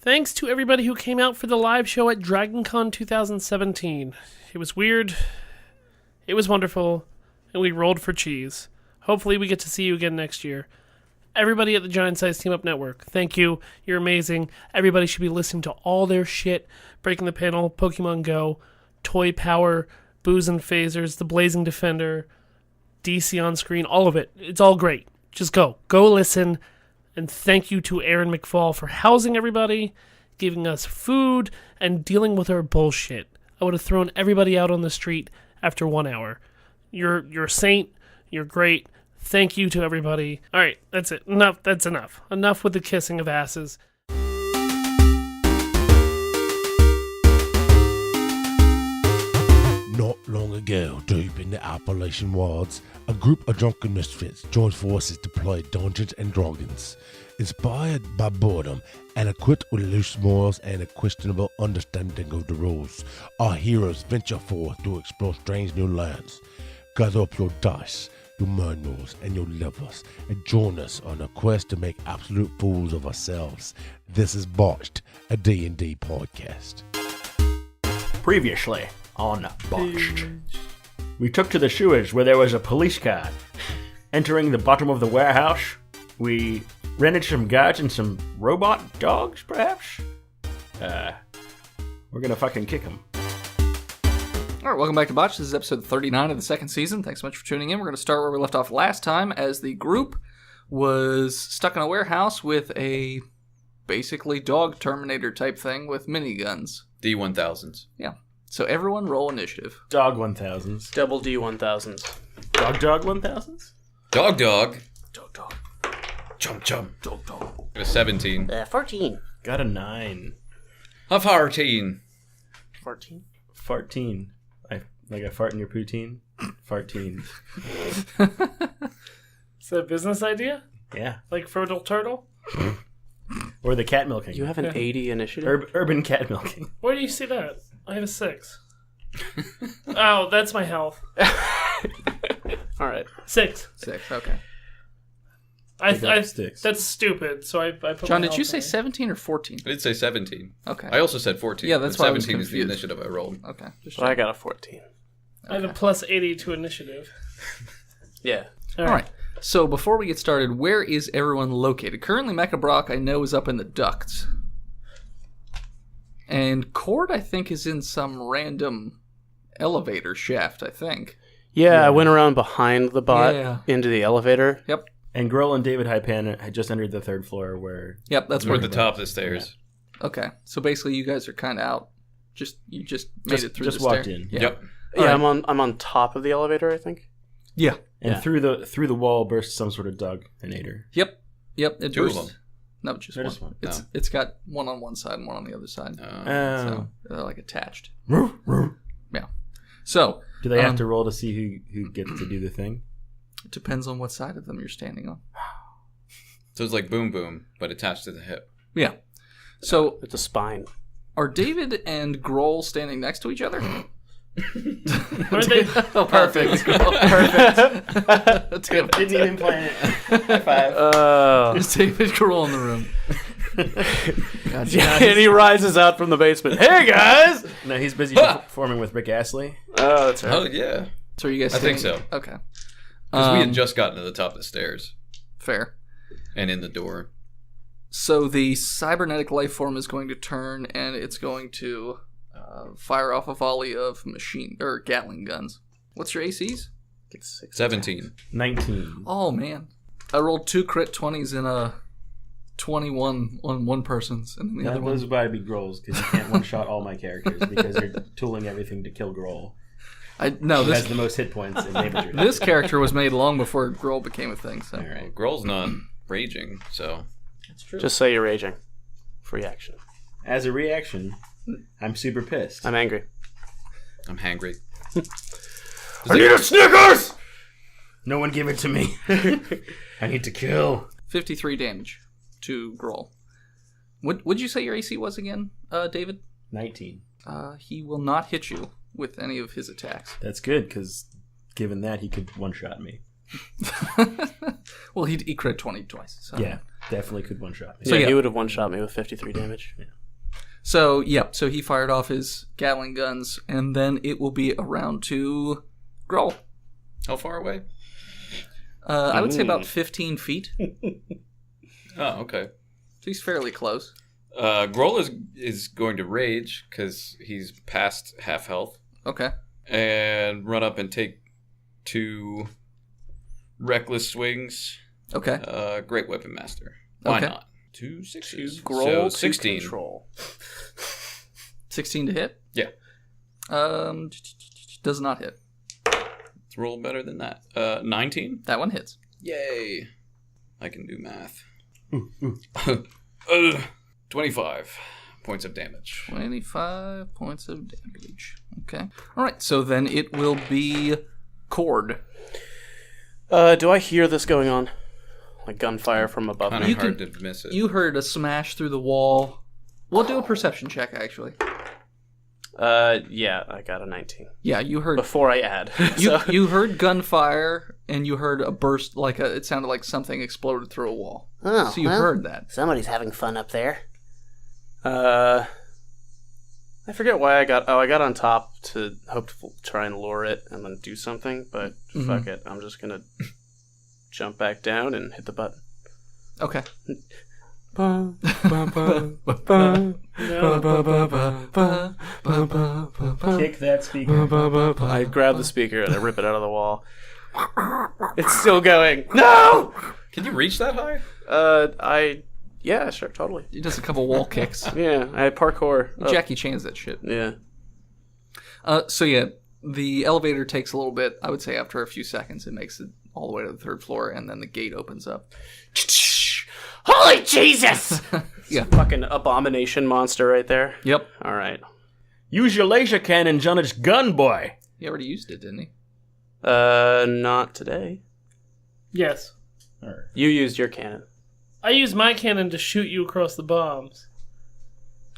Thanks to everybody who came out for the live show at DragonCon 2017. It was weird, it was wonderful, and we rolled for cheese. Hopefully we get to see you again next year. Everybody at the Giant Size Team Up Network, thank you. You're amazing. Everybody should be listening to all their shit. Breaking the Panel, Pokemon Go, Toy Power, Booze and Phasers, The Blazing Defender, DC on Screen, all of it. It's all great. Just go. Go listen. And thank you to Aaron McFall for housing everybody, giving us food, and dealing with our bullshit. I would have thrown everybody out on the street after 1 hour. You're a saint. You're great. Thank you to everybody. All right, that's it. Enough. That's enough. Enough with the kissing of asses. Not long ago, deep in the Appalachian wilds, a group of drunken misfits joined forces to play Dungeons and Dragons. Inspired by boredom and equipped with loose morals and a questionable understanding of the rules, our heroes venture forth to explore strange new lands. Gather up your dice, your manuals, and your levels, and join us on a quest to make absolute fools of ourselves. This is Botched, a D&D podcast. Previously on Botched. We took to the sewers where there was a police car. Entering the bottom of the warehouse, we ran into some guards and some robot dogs, perhaps? We're gonna fucking kick them. Alright, welcome back to Botched. This is episode 39 of the second season. Thanks so much for tuning in. We're going to start where we left off last time, as the group was stuck in a warehouse with a basically dog Terminator type thing with miniguns. D1000s. Yeah. So everyone roll initiative. Dog 1000s. Double D 1000s. Dog 1000s? Dog. Dog. Chum. Dog. Got a 17. 14. Got a 9. A 14. 14? Farteen. Like I fart in your poutine? Farteen. Is that a business idea? Yeah. Like Fertile Turtle? Or the cat milking. You have an 80 initiative? Urban cat milking. Where do you see that? I have a 6. Oh, that's my health. All right. 6. 6, okay. I sticks. That's stupid. So I put John, my did you health say away. 17 or 14? I did say 17. Okay. I also said 14. Yeah, that's but why I was 17 is the confused. initiative I rolled. Okay. Just Well, I got a 14. I have a plus 80 to initiative. Yeah. All right. So before we get started, where is everyone located? Currently, Mecha Brock, I know, is up in the ducts. And Cord, I think, is in some random elevator shaft, I think. Yeah, I went around behind the bot Yeah. into the elevator. Yep. And Grohl and David Hypan had just entered the third floor where... Yep, that's We're where at the top of the stairs. Okay. So basically, you guys are kind of out. You just made it through just the walked stair. in. Yeah. Yep. Yeah, Alright. I'm on top of the elevator, I think. Yeah. And Yeah. through the wall burst some sort of Doginator. Yep. It Two of bursts- them. No, just Or one. just one? It's got one on one side and one on the other side. Oh. So they're like attached. Roof, roof. Yeah. So Do they have to roll to see who gets to do the thing? it depends on what side of them you're standing on. So it's like Boom Boom, but attached to the hip. Yeah. So It's a spine. are David and Grohl standing next to each other? Aren't they? Oh, perfect. Perfect. Damn it. Didn't even plan it. High five. There's David Grohl in the room. God, Yeah, and he rises out from the basement. Hey, guys! No, he's busy performing with Rick Astley. Oh, that's right. Oh, yeah. So are you guys I think standing- so. Okay. Because we had just gotten to the top of the stairs Fair. and in the door. So the cybernetic life form is going to turn, and it's going to fire off a volley of Gatling guns. What's your ACs? 17. 19. Oh man, I rolled 2 crit 20s and a 21 on one person's, and then the other Those one. would probably be Grohl's because you can't one-shot all my characters because you're tooling everything to kill Grohl. No, Who has this the most hit points in Neighborhood. this character was made long before Grohl became a thing. So All right. Grohl's not raging, so... That's true. Just say you're raging. Free action. As a reaction, I'm super pissed. I'm angry. I'm hangry. I need a Snickers! No one give it to me. I need to kill. 53 damage to Grohl. Would you say your AC was again, David? 19. He will not hit you with any of his attacks. That's good because given that, he could one-shot me. Well, he crit 20 twice. So. Yeah. definitely could one-shot me. So, yeah. He would have one-shot me with 53 damage. So, so he fired off his Gatling guns, and then it will be around to Grohl. How far away? I would say about 15 feet. Oh, okay. So he's fairly close. Grohl is going to rage because he's past half health. Okay. And run up and take 2 reckless swings. Okay. Great weapon master. Why Okay. not? 2 sixes. Grohl So to 16. control. 16 to hit? Yeah. Does not hit. Let's roll better than that. 19. That one hits. Yay. I can do math. 25 points of damage. 25 points of damage. Okay. All right. So then it will be Cord. Do I hear this going on? Like gunfire from above Kind me? of hard to miss it. You heard a smash through the wall. We'll do a perception check, actually. Yeah, I got a 19. Yeah, you heard. Before I add. You, So- you heard gunfire, and you heard a burst, it sounded like something exploded through a wall. Oh, So you well, heard that. Somebody's having fun up there. I forget why I got on top to hope to try and lure it and then do something, but fuck it. I'm just gonna jump back down and hit the button. Okay. No. Kick that speaker. I grab the speaker and I rip it out of the wall. It's still going. No! Can you reach that high? Yeah, sure, totally. He does a couple wall kicks. Yeah, I parkour. up. Jackie Chan's that shit. Yeah. So yeah, the elevator takes a little bit. I would say after a few seconds, it makes it all the way to the 3rd floor, and then the gate opens up. Holy Jesus! Yeah. Fucking abomination monster right there. Yep. All right. Use your laser cannons on its gun, boy. He already used it, didn't he? Not today. Yes. You used your cannon. I used my cannon to shoot you across the bombs.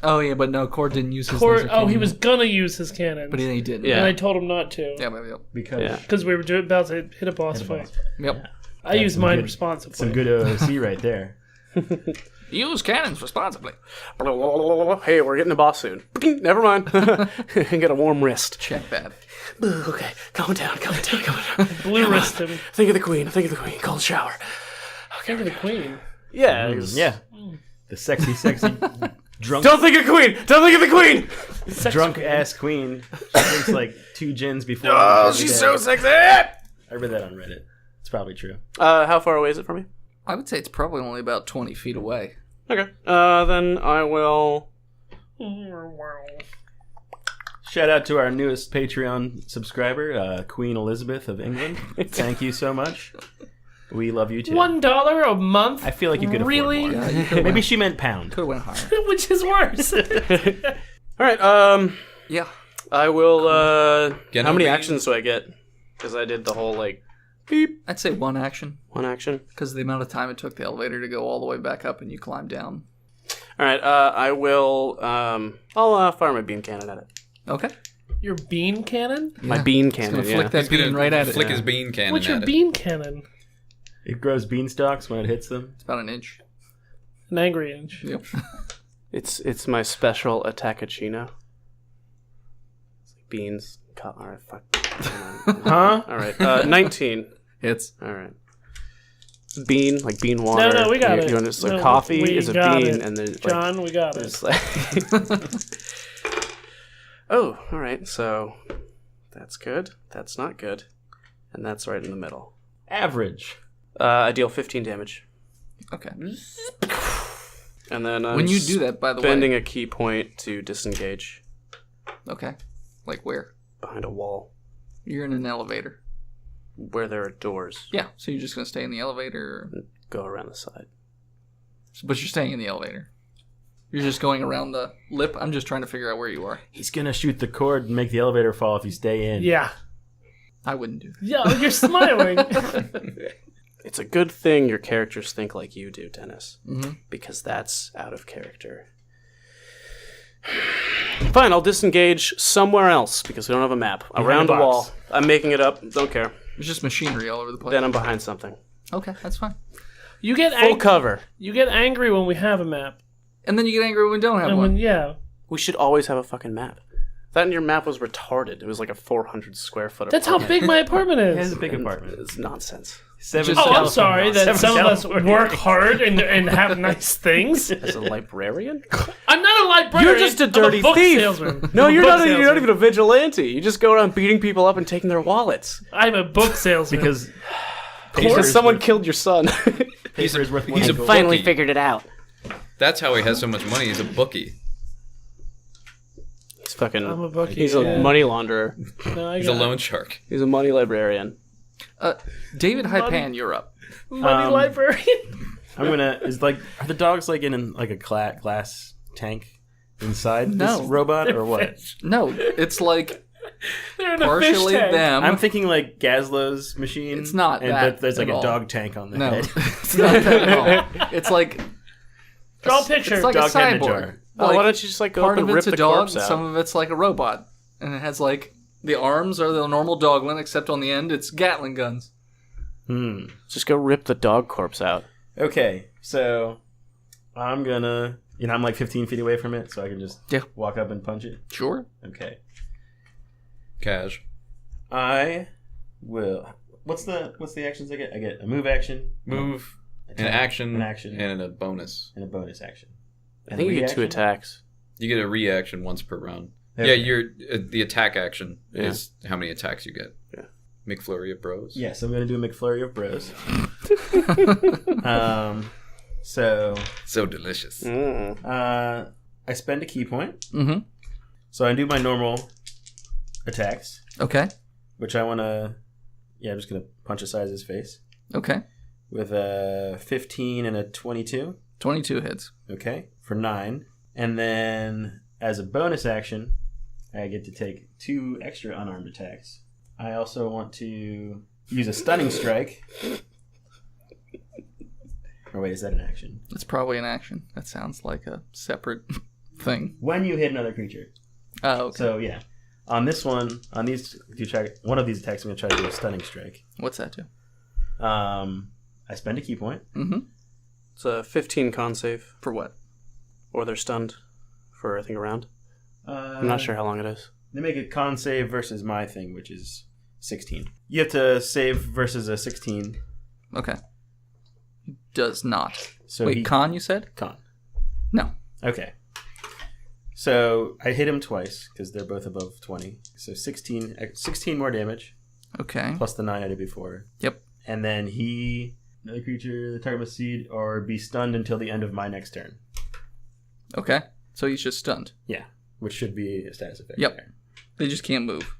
Oh yeah, but no, Cord didn't use his laser He cannon. was gonna use his cannon. But he didn't. Yeah. And I told him not to. Yeah, maybe. Because Yeah. Because we were about to hit a boss fight. Yep. I used some mine good- responsibly. some good OC right there. Use cannons responsibly. Hey, we're getting the boss soon. Never mind. Get a warm wrist. Check that. Okay, calm down. Blue wrist him. Think of the queen. Cold shower. Think of the queen. Yeah. Yeah. The sexy drunk Don't think of the queen. drunk ass queen. She drinks like 2 gins before. Oh, every she's day. so sexy. I read that on Reddit. It's probably true. How far away is it from me? I would say it's probably only about 20 feet away. Okay. Then I will. Shout out to our newest Patreon subscriber, Queen Elizabeth of England. Thank you so much. We love you too. $1 a month? I feel like you could Really? afford more. Yeah, you could Maybe she meant pound. have went higher. Which is worse. All right. Yeah. I will. Get How a many read. actions do I get? Because I did the whole beep I'd say one action, one action. because the amount of time it took the elevator to go all the way back up and you climb down. All right. I will. I'll fire my beam cannon at it. Okay. Your bean cannon? My bean Just cannon. gonna Yeah. flick that He's gonna beam right at it. flick his bean cannon What's your at it. bean cannon? It grows beanstalks when it hits them. It's about an inch. An angry inch. Yep. It's my special attackachino. It's like beans. All right. Fuck. Huh? All right. 19. Hits. All right. Bean, like bean water. No, we got you, it. You want to, No, coffee we is a got bean, it. and there's John, we got it. there's like. Oh, all right. So that's good. That's not good, and that's right in the middle. Average. I deal 15 damage, Okay. and then I'm When you do that, by the spending way. a key point to disengage Okay. Like where? behind a wall You're in an elevator. where there are doors. Yeah. So you're just gonna stay in the elevator, Go around the side. but you're staying in the elevator. You're just going around the lip. I'm just trying to figure out where you are. He's gonna shoot the cord and make the elevator fall if you stay in. Yeah. I wouldn't do that. Yeah, you're smiling. It's a good thing your characters think like you do, Dennis, Mhm. because that's out of character. Fine, I'll disengage somewhere else because we don't have a map. Around the a box. wall. I'm making it up. Don't care. There's just machinery all over the place. Then I'm behind something. Okay, that's fine. You get Full cover. You get angry when we have a map, And then you get angry when we don't have and one. We should always have a fucking map. That in your map was retarded. It was like a 400 square foot that's how big my apartment It has is. a big apartment. It's nonsense. Seven Oh, I'm California- sorry that Seven some of us California. work hard and have nice things. As a librarian? I'm not a librarian. You're just a I'm dirty book thief. salesman. No, I'm a you're book not. You're not salesman. even a vigilante. You just go around beating people up and taking their wallets I'm a book salesman. Because because someone killed your son. paper is worth more He's a than gold. Finally bookie. figured it out. That's how he has so much money. He's a bookie. He's fucking. I'm a bookie. He's a yeah. money launderer. No, I He's a got loan shark. He's a money librarian. David Hypan, you're up. money librarian. I'm gonna. Are the dogs like in like a glass tank inside No. this robot or what? No, it's like They're in a partially fish tank. them. I'm thinking like Gazlo's machine. It's not and, that but there's like at a all. dog tank on the no, head. it's not that at all. It's like Draw a picture. it's like Dog a head in a cyborg. jar. Oh, Like, why don't you just like go part up of and rip it's a the dog, corpse and out? some of it's like a robot, and it has like the arms are the normal Doglin, except on the end it's Gatling guns. Just go rip the dog corpse out. Okay, so I'm gonna. I'm like 15 feet away from it, so I can just walk up and punch it. Sure. Okay. Cash. I will. What's the actions I get? I get a move action, Move, attack, an action, and a bonus. a bonus action. I think you get 2 reaction? attacks. You get a reaction once per round. Okay. Yeah, you're the attack action Yeah. is how many attacks you get. Yeah. McFlurry of bros. Yes, I'm gonna do a McFlurry of bros. So So delicious. I spend a key point, Mm-hmm. so I do my normal attacks, Okay. which I want to. Yeah, I'm just gonna punch the side of his face Okay. with a 15 and a 22. 22 hits. Okay, for 9. And then, as a bonus action, I get to take 2 extra unarmed attacks. I also want to use a stunning strike. Or wait, is that an action? It's probably an action. That sounds like a separate thing. When you hit another creature. Oh, okay. So, yeah. On this one, on these, if you try one of these attacks, I'm going to try to do a stunning strike. What's that do? I spend a key point. Mm-hmm. It's a 15 con save, For what? or they're stunned for I think a round. I'm not sure how long it is. They make a con save versus my thing, which is 16. You have to save versus a 16. Okay. Does not. So Wait, he, con you said? con. No. Okay. So I hit him twice because they're both above 20. So 16 more damage Okay. plus the 9 I did before. Yep. And then another creature, the target must succeed or be stunned until the end of my next turn. Okay. So he's just stunned. Yeah, which should be a status effect. Yep. there. They just can't move.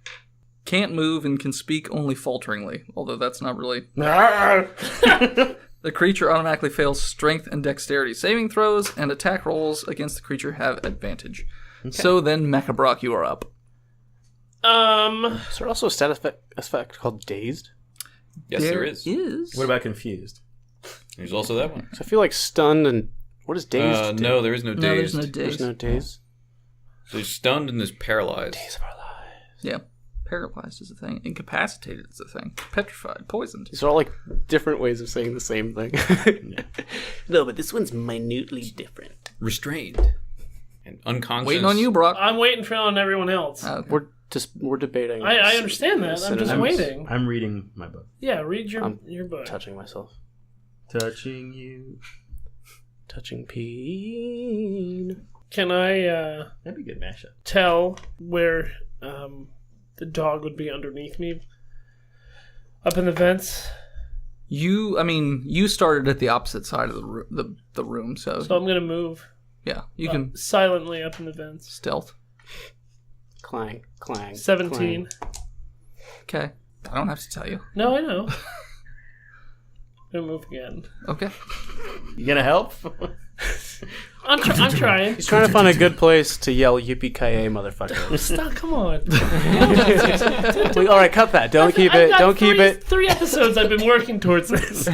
Can't move and can speak only falteringly, although that's not really. The creature automatically fails strength and dexterity saving throws, and attack rolls against the creature have advantage. So then, Mecha Brock, you are up. Is there also a status effect called Dazed? Yes, there is. What about confused? There's also that one. So I feel like stunned and what is Dazed? do? No, there is no No, dazed. there's no There's daze. no Dazed. So there's stunned and there's paralyzed. Yeah. Paralyzed is a thing. Incapacitated is a thing. Petrified. Poisoned. These are all like different ways of saying the same thing. No, but this one's minutely different. Restrained. And unconscious. Waiting on you, Brock. I'm waiting for on everyone else. Okay. We're debating. I understand that. I'm just synonyms. waiting. I'm reading my book. Yeah, read your I'm book. Touching myself. Touching you. Touching peen. Can I That'd be a good mashup. tell where the dog would be underneath me? Up in the vents? You started at the opposite side of the room, so So I'm going to move yeah, you can silently up in the vents. stealth. Clang, clang. 17. clang. Okay. I don't have to tell you. No, I know. I'm going to move again. Okay. You gonna help? I'm trying. He's trying to find a good place to yell "Yippee-ki-yay, motherfucker!" Stop, come on. Wait, all right, cut that. Don't keep it. Don't keep it. 3 episodes I've been working towards this.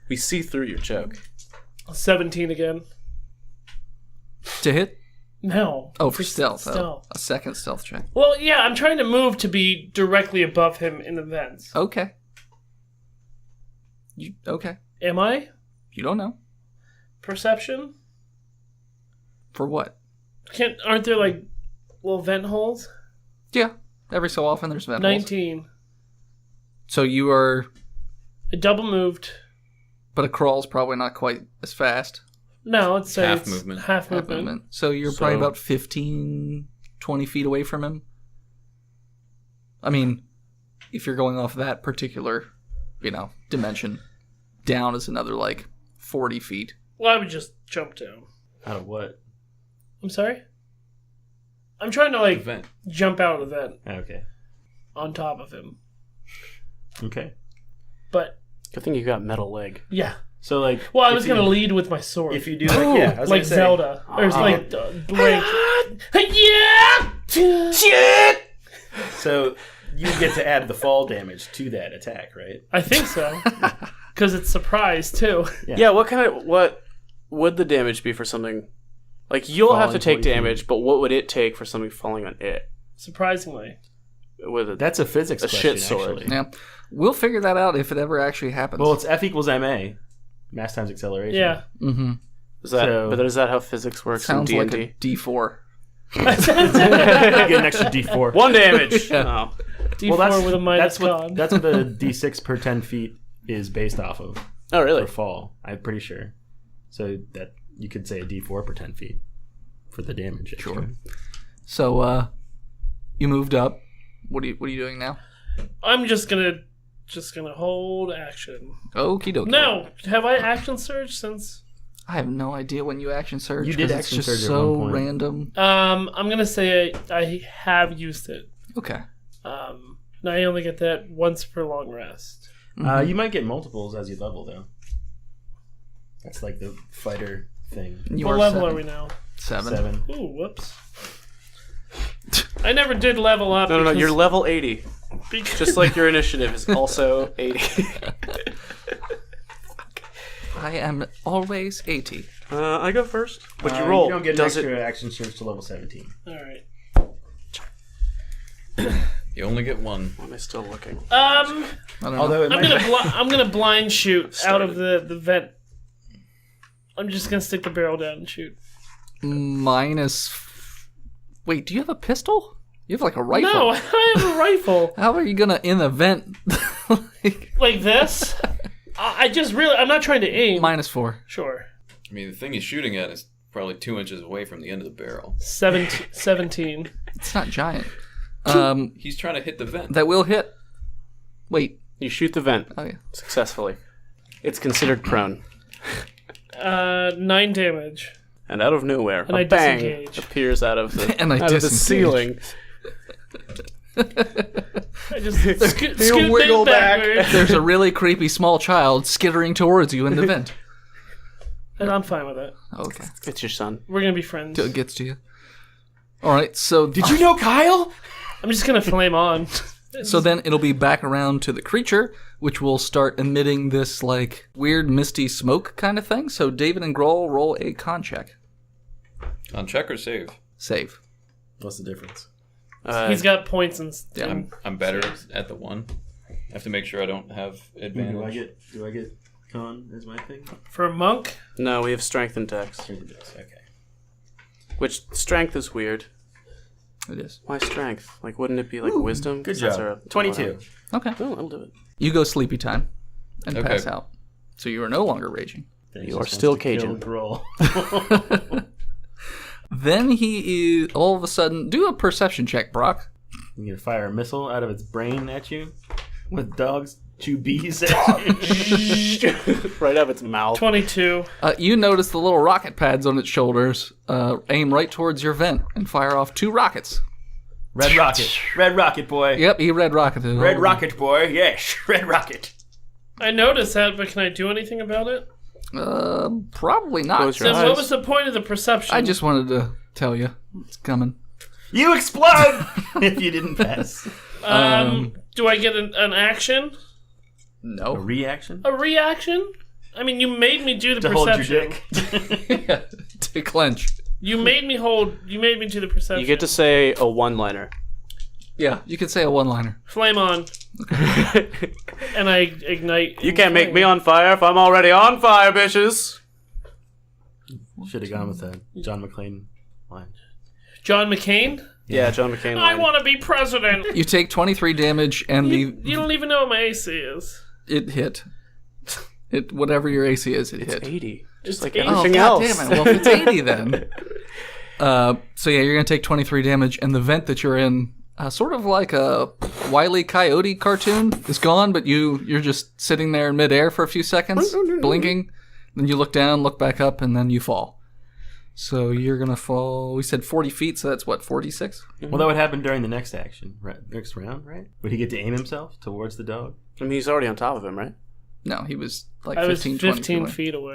We see through your joke. 17 again. To hit? No. Oh, for stealth. Oh, Stealth. a second stealth check. Well, yeah, I'm trying to move to be directly above him in the vents. Okay. Okay. Am I? You don't know. Perception? For what? Aren't there like little vent holes? Yeah. Every so often there's vent holes. 19. So you are... I double moved. But a crawl's probably not quite as fast. No, let's say Half it's movement. half movement. So you're probably about 15, 20 feet away from him. I mean, if you're going off that particular, dimension, down is another, 40 feet. Well, I would just jump down. Out of what? I'm sorry? I'm trying to, Event. jump out of the vent Okay. on top of him. Okay. But, Good thing you got metal leg. yeah. So, Well, I was going to lead with my sword. If you do, I was like gonna say, Zelda. Or it's like Blink. Yeah! Shit! So, you get to add the fall damage to that attack, right? I think so. Because it's surprise, too. Yeah, what would the damage be for something? You'll have to Falling take 20 feet. damage, but what would it take for something falling on it? Surprisingly. With That's a physics a question, shit sword. actually. Yeah. We'll figure that out if it ever actually happens. Well, it's F equals MA. Mass times acceleration. Yeah. Mm-hmm. Is that? So- But is that how physics works Sounds in like D&D? a D4. Get an extra D4. 1 damage. Yeah. Oh. D4 with a minus that's con. that's what the D6 per 10 feet is based off of Oh, really? for fall. I'm pretty sure. So that you could say a D4 per 10 feet for the damage. Extra. Sure. So, you moved up. What are you doing now? I'm just gonna hold action. Okie dokie. No! Have I action surge since... I have no idea when you action surge. You did 'cause action it's just surge at so one point. random. I'm gonna say I have used it. Okay. And I only get that once per long rest. You might get multiples as you level, though. That's like the fighter thing. You What are level 7. are we now? 7. Ooh, whoops. I never did level up. No, because, you're level 80. because- Just like your initiative is also 80. I am always 80. I go first. What'd you You roll? don't get an Does extra it? action surge to level 17. Alright. You only get one. Why am I still looking? I don't know. Although it I'm might gonna blind shoot out of the vent. I'm just gonna stick the barrel down and shoot. Minus... Wait, do you have a pistol? You have a rifle. No, I have a rifle How are you gonna in a vent? like this. I'm not trying to aim. -4. Sure. I mean, the thing he's shooting at is probably 2 inches away from the end of the barrel. 17. It's not giant. He's trying to hit the vent. That will hit. Wait. You shoot the vent Oh yeah. successfully. It's considered prone. 9 damage. And out of nowhere, And a I bang disengage. appears out of the, And I out of the disengage. ceiling. I just scoot wiggle back. backwards. There's a really creepy small child skittering towards you in the vent. And I'm fine with it. Okay. It's your son. We're gonna be friends. Till it gets to you. Alright, so Did you know Kyle? I'm just gonna flame on. so then it'll be back around to the creature, which will start emitting this weird misty smoke kind of thing. So David and Grohl roll a con check. On check or save? Save. What's the difference? He's got points and. Yeah. I'm better at the one. I have to make sure I don't have advantage. Do I get con as my thing? For a monk, No, we have strength and dex. Okay. Which strength is weird. It is. Why strength? Wouldn't it be wisdom? Good 'Cause that's job. our- 22. Okay. Oh, I'll do it. You go sleepy time and Okay. pass out. So you are no longer raging. You are still Cajun. Then he is all of a sudden do a perception check, Brock. You gonna fire a missile out of its brain at you? With dogs chew bees at you? Right out of its mouth. 22. You notice the little rocket pads on its shoulders aim right towards your vent and fire off 2 rockets. Red rocket. Red rocket boy. Yep, he red rocketed. Red rocket boy. Yes. Red rocket. I noticed that, but can I do anything about it? Probably not. Close your Then eyes. what was the point of the perception? I just wanted to tell you it's coming. You explode if you didn't pass. Do I get an action? A No. reaction? A reaction? I mean, you made me do the To hold your perception. dick. To clench. You made me do the perception. You get to say a one-liner. Yeah, you could say a one-liner. Flame on. And I ignite. You can't make me on fire if I'm already on fire, bitches. Should have gone with that John McClane line. John McCain? Yeah, John McCain. I line. want to be president. You take 23 damage, and You don't even know what my AC is. it hit. It whatever your AC is, it hit. 80. Just like 80. everything God else. damn it. Well, if it's 80 then. So yeah, you're going to take 23 damage, and the vent that you're in, sort of like a Wile E. Coyote cartoon, is gone, but you're just sitting there in midair for a few seconds, blinking. Then you look down, look back up, and then you fall. So you're going to fall, we said 40 feet, so that's what, 46? Well, that would happen during the next action, right? Next round, right? Would he get to aim himself towards the dog? I mean, he's already on top of him, right? No, he was like I was 15 15 20 feet away.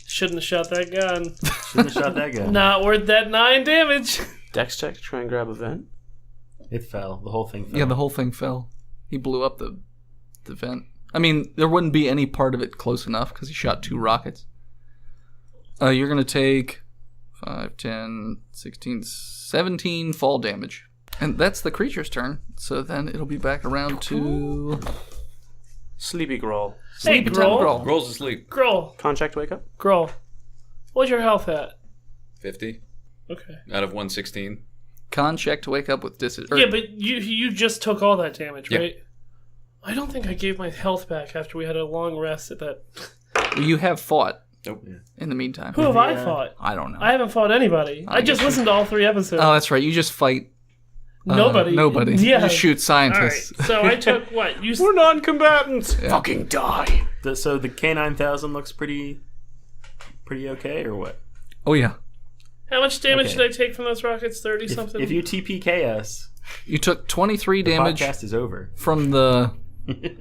Shouldn't have shot that gun. Shouldn't have shot that gun. Not worth that 9 damage. Dex check to try and grab a vent. It fell. The whole thing fell. Yeah, the whole thing fell. He blew up the vent. I mean, there wouldn't be any part of it close enough because he shot 2 rockets. You're going to take 5, 10, 16, 17 fall damage. And that's the creature's turn. So then it'll be back around to... Sleepy Growl. Hey, Sleepy Town Grohl. Rolls asleep. Grohl. Contract wake up. Grohl. What's your health at? 50 Okay. out of 116. Con check to wake up with disadvantage. Yeah, but you just took all that damage, Yeah. right? I don't think I gave my health back after we had a long rest at that. You have fought Nope. in the meantime. Who have I fought? I don't know. I haven't fought anybody. I just listened to all 3 episodes. Oh, that's right. You just fight Nobody. nobody. Yeah. You just shoot All right. scientists. So I took what? You We're non-combatants. Fucking die. So the K9000 looks pretty okay, or what? Oh, yeah. How much damage Okay. did I take from those rockets? 30 something. If you TPK us, You took 23 the damage podcast is over. from the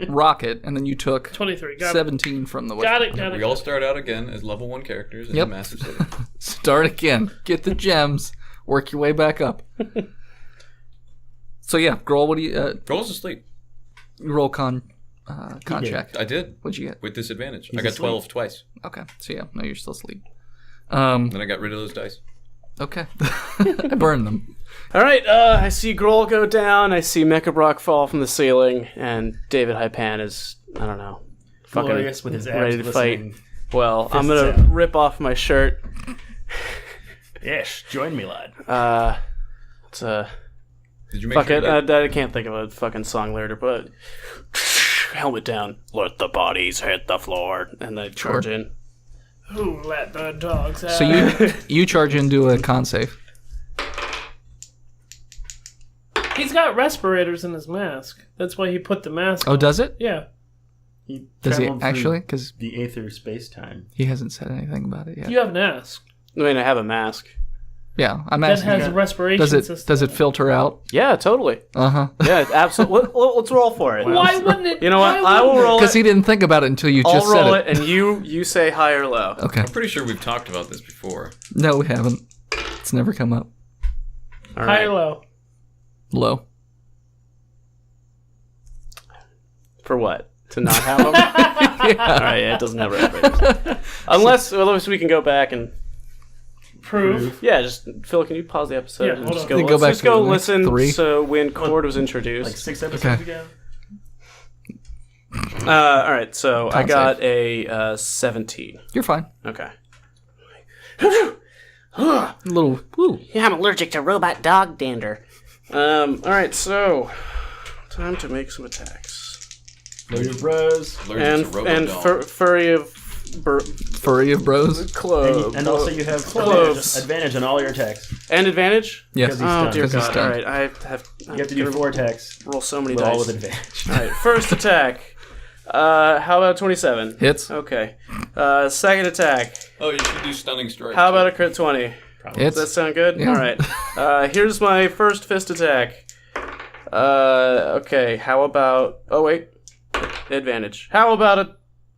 rocket, and then you took 23. Got it. 17 from the Got it. Got it. We all start out again as level 1 characters in Yep. a massive city. Start again. Get the gems. Work your way back up. So yeah, Grohl, what do you Rolls asleep. you roll con did. check? I did. What'd you get? With disadvantage. I got 12 twice. Okay, so yeah, no, you're still asleep. Then I got rid of those dice. Okay, I burned them. All right, I see Grohl go down. I see Mecha Brock fall from the ceiling, and David Hypan is, I don't know, fucking Glorious with his abs ready to glistening. fight. Well, I'm Fists gonna out. rip off my shirt. Yes, join me, lad. It's Did you make fuck sure it. you got- I can't think of a fucking song lyric, but helmet down. Let the bodies hit the floor, and they charge in. Who let the dogs out? So you charge into a con save. He's got respirators in his mask. That's why he put the mask Oh, on. does it? Yeah. He Does he traveled through actually? Because the aether space-time. he hasn't said anything about it yet. You have an mask. I mean, I have a mask. Yeah, I'm That asking. has a respiration Does it system. does it filter out? Yeah, totally. Uh huh. Yeah, absolutely. Let's roll for it. Why wouldn't it? You know what? why I will wouldn't roll Because it. he didn't think about it until you I'll just said roll it. it, and you say high or low. Okay. I'm pretty sure we've talked about this before. No, we haven't. It's never come up. All High right. or low? Low. For what? To not have them? All right, yeah, it doesn't have respirators. Unless we can go back and Prove. yeah, just Phil, can you pause the episode Yeah, and hold just on. go, Then go let's back just to go the next listen. 3. So when Cord was introduced, Like 6 episodes Okay. ago. all right, so I Con got a 17. You're fine. Okay. A little. Woo. Yeah, I'm allergic to robot dog dander. All right, so time to make some attacks. Load your bros. Allergic to Robo-Dog. Furry of Furry of bros. Club. And also you have Cloves. advantage on all your attacks. And advantage? Yes. Because he's Oh stunned. dear Because he's God! stunned. All right, I have. You have to do 4 attacks. roll so many With dice. all with advantage. All right, first attack. How about 27? Hits. Okay. Second attack. Oh, you should do stunning strike. How about a crit 20? Hits. Does that sound good? Yeah. All right. Here's my first fist attack. Okay. How about? Oh wait, advantage. How about a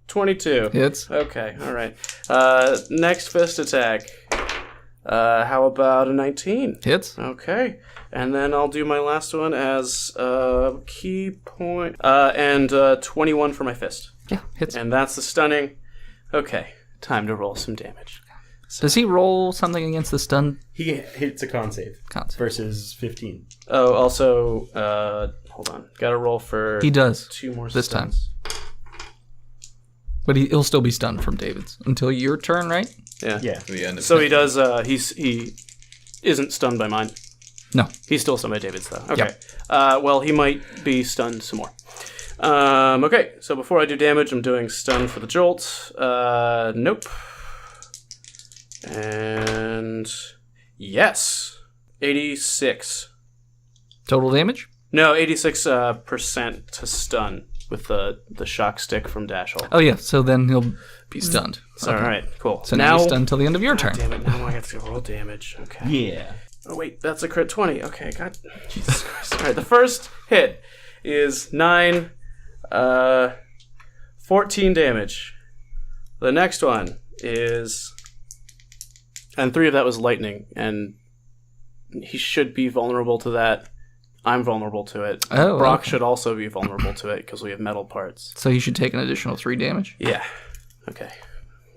22? Hits. Okay. All right. Next fist attack. How about a 19? Hits. Okay. And then I'll do my last one as key point. And 21 for my fist. Yeah. Hits. And that's the stunning. Okay. Time to roll some damage. Does he roll something against the stun He hits a con save concept? versus 15. Oh, also, hold on. Got to roll for He does 2 more this stuns. but he'll still be stunned from David's until your turn, right? Yeah. Yeah. The end of So he does. He isn't stunned by mine. No. He's still stunned by David's though. Okay. Yep. Well, he might be stunned some more. Okay. So before I do damage, I'm doing stun for the jolt. Nope. And yes, 86. Total damage? No, 86% to stun with the shock stick from Dashel. Oh yeah. So then he'll be stunned. So, all right, cool. So now he's stunned until the end of your turn. Damn it! Now I have to roll damage. Okay. Yeah. Oh wait, that's a crit 20. Okay, God. Jesus Christ. All right, the first hit is 9, 14 damage. The next one is, and 3 of that was lightning, and he should be vulnerable to that. I'm vulnerable to it. Oh, Brock okay. should also be vulnerable to it because we have metal parts. So you should take an additional 3 damage. Yeah. Okay.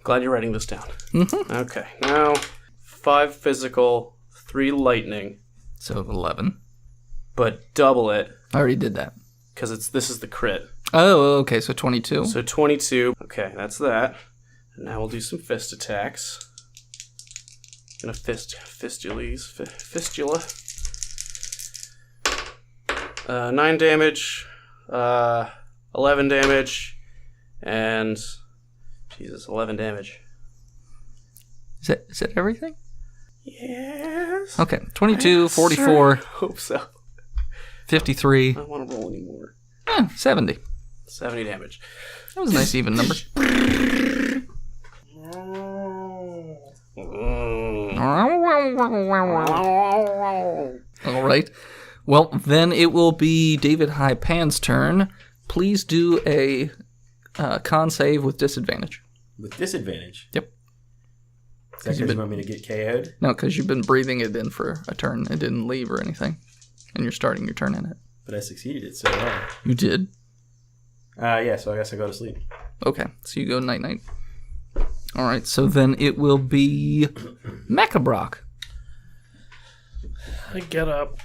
Glad you're writing this down. Mm-hmm. Okay, now 5 physical, 3 lightning, So 11. but double it I already did that. because this is the crit. Oh, okay. So 22. So 22. Okay, that's that. And now we'll do some fist attacks. Gonna fistula. 9 damage, 11 damage, and Jesus, 11 damage. Is that everything? Yes. Okay. 22, 44, Hope so. 53, I don't want to roll anymore. 70. 70 damage. That was a nice even number. All right. Well, then it will be David High-Pan's turn. Please do a con save with disadvantage. With disadvantage. Yep. Is that because you want me to get KO'd? No, because you've been breathing it in for a turn. It didn't leave or anything. And you're starting your turn in it. But I succeeded it so well. You did? Yeah, so I guess I go to sleep. Okay, so you go night-night. All right, so then it will be Mechabrock. I get up.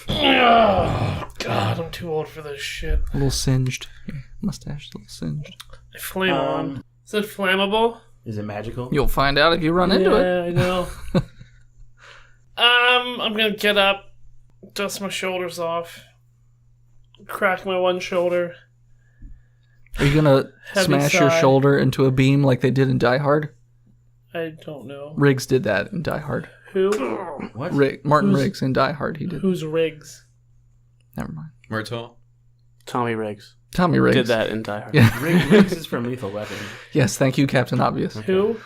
Oh, God, I'm too old for this shit. A little singed. Your mustache a little singed. I flame on. Is it flammable? Is it magical? You'll find out if you run into it. Yeah, I know. I'm gonna get up, dust my shoulders off, crack my one shoulder. Are you gonna Heavy smash your sigh. shoulder into a beam like they did in Die Hard? I don't know. Riggs did that in Die Hard. Who? What? Martin Who's- Riggs in Die Hard, he did. Who's Riggs? Never mind. Myrtle. Tommy Riggs Tommy Riggs. did that in Die Hard. Yeah. Riggs is from Lethal Weapon. Yes, thank you, Captain Obvious. Who?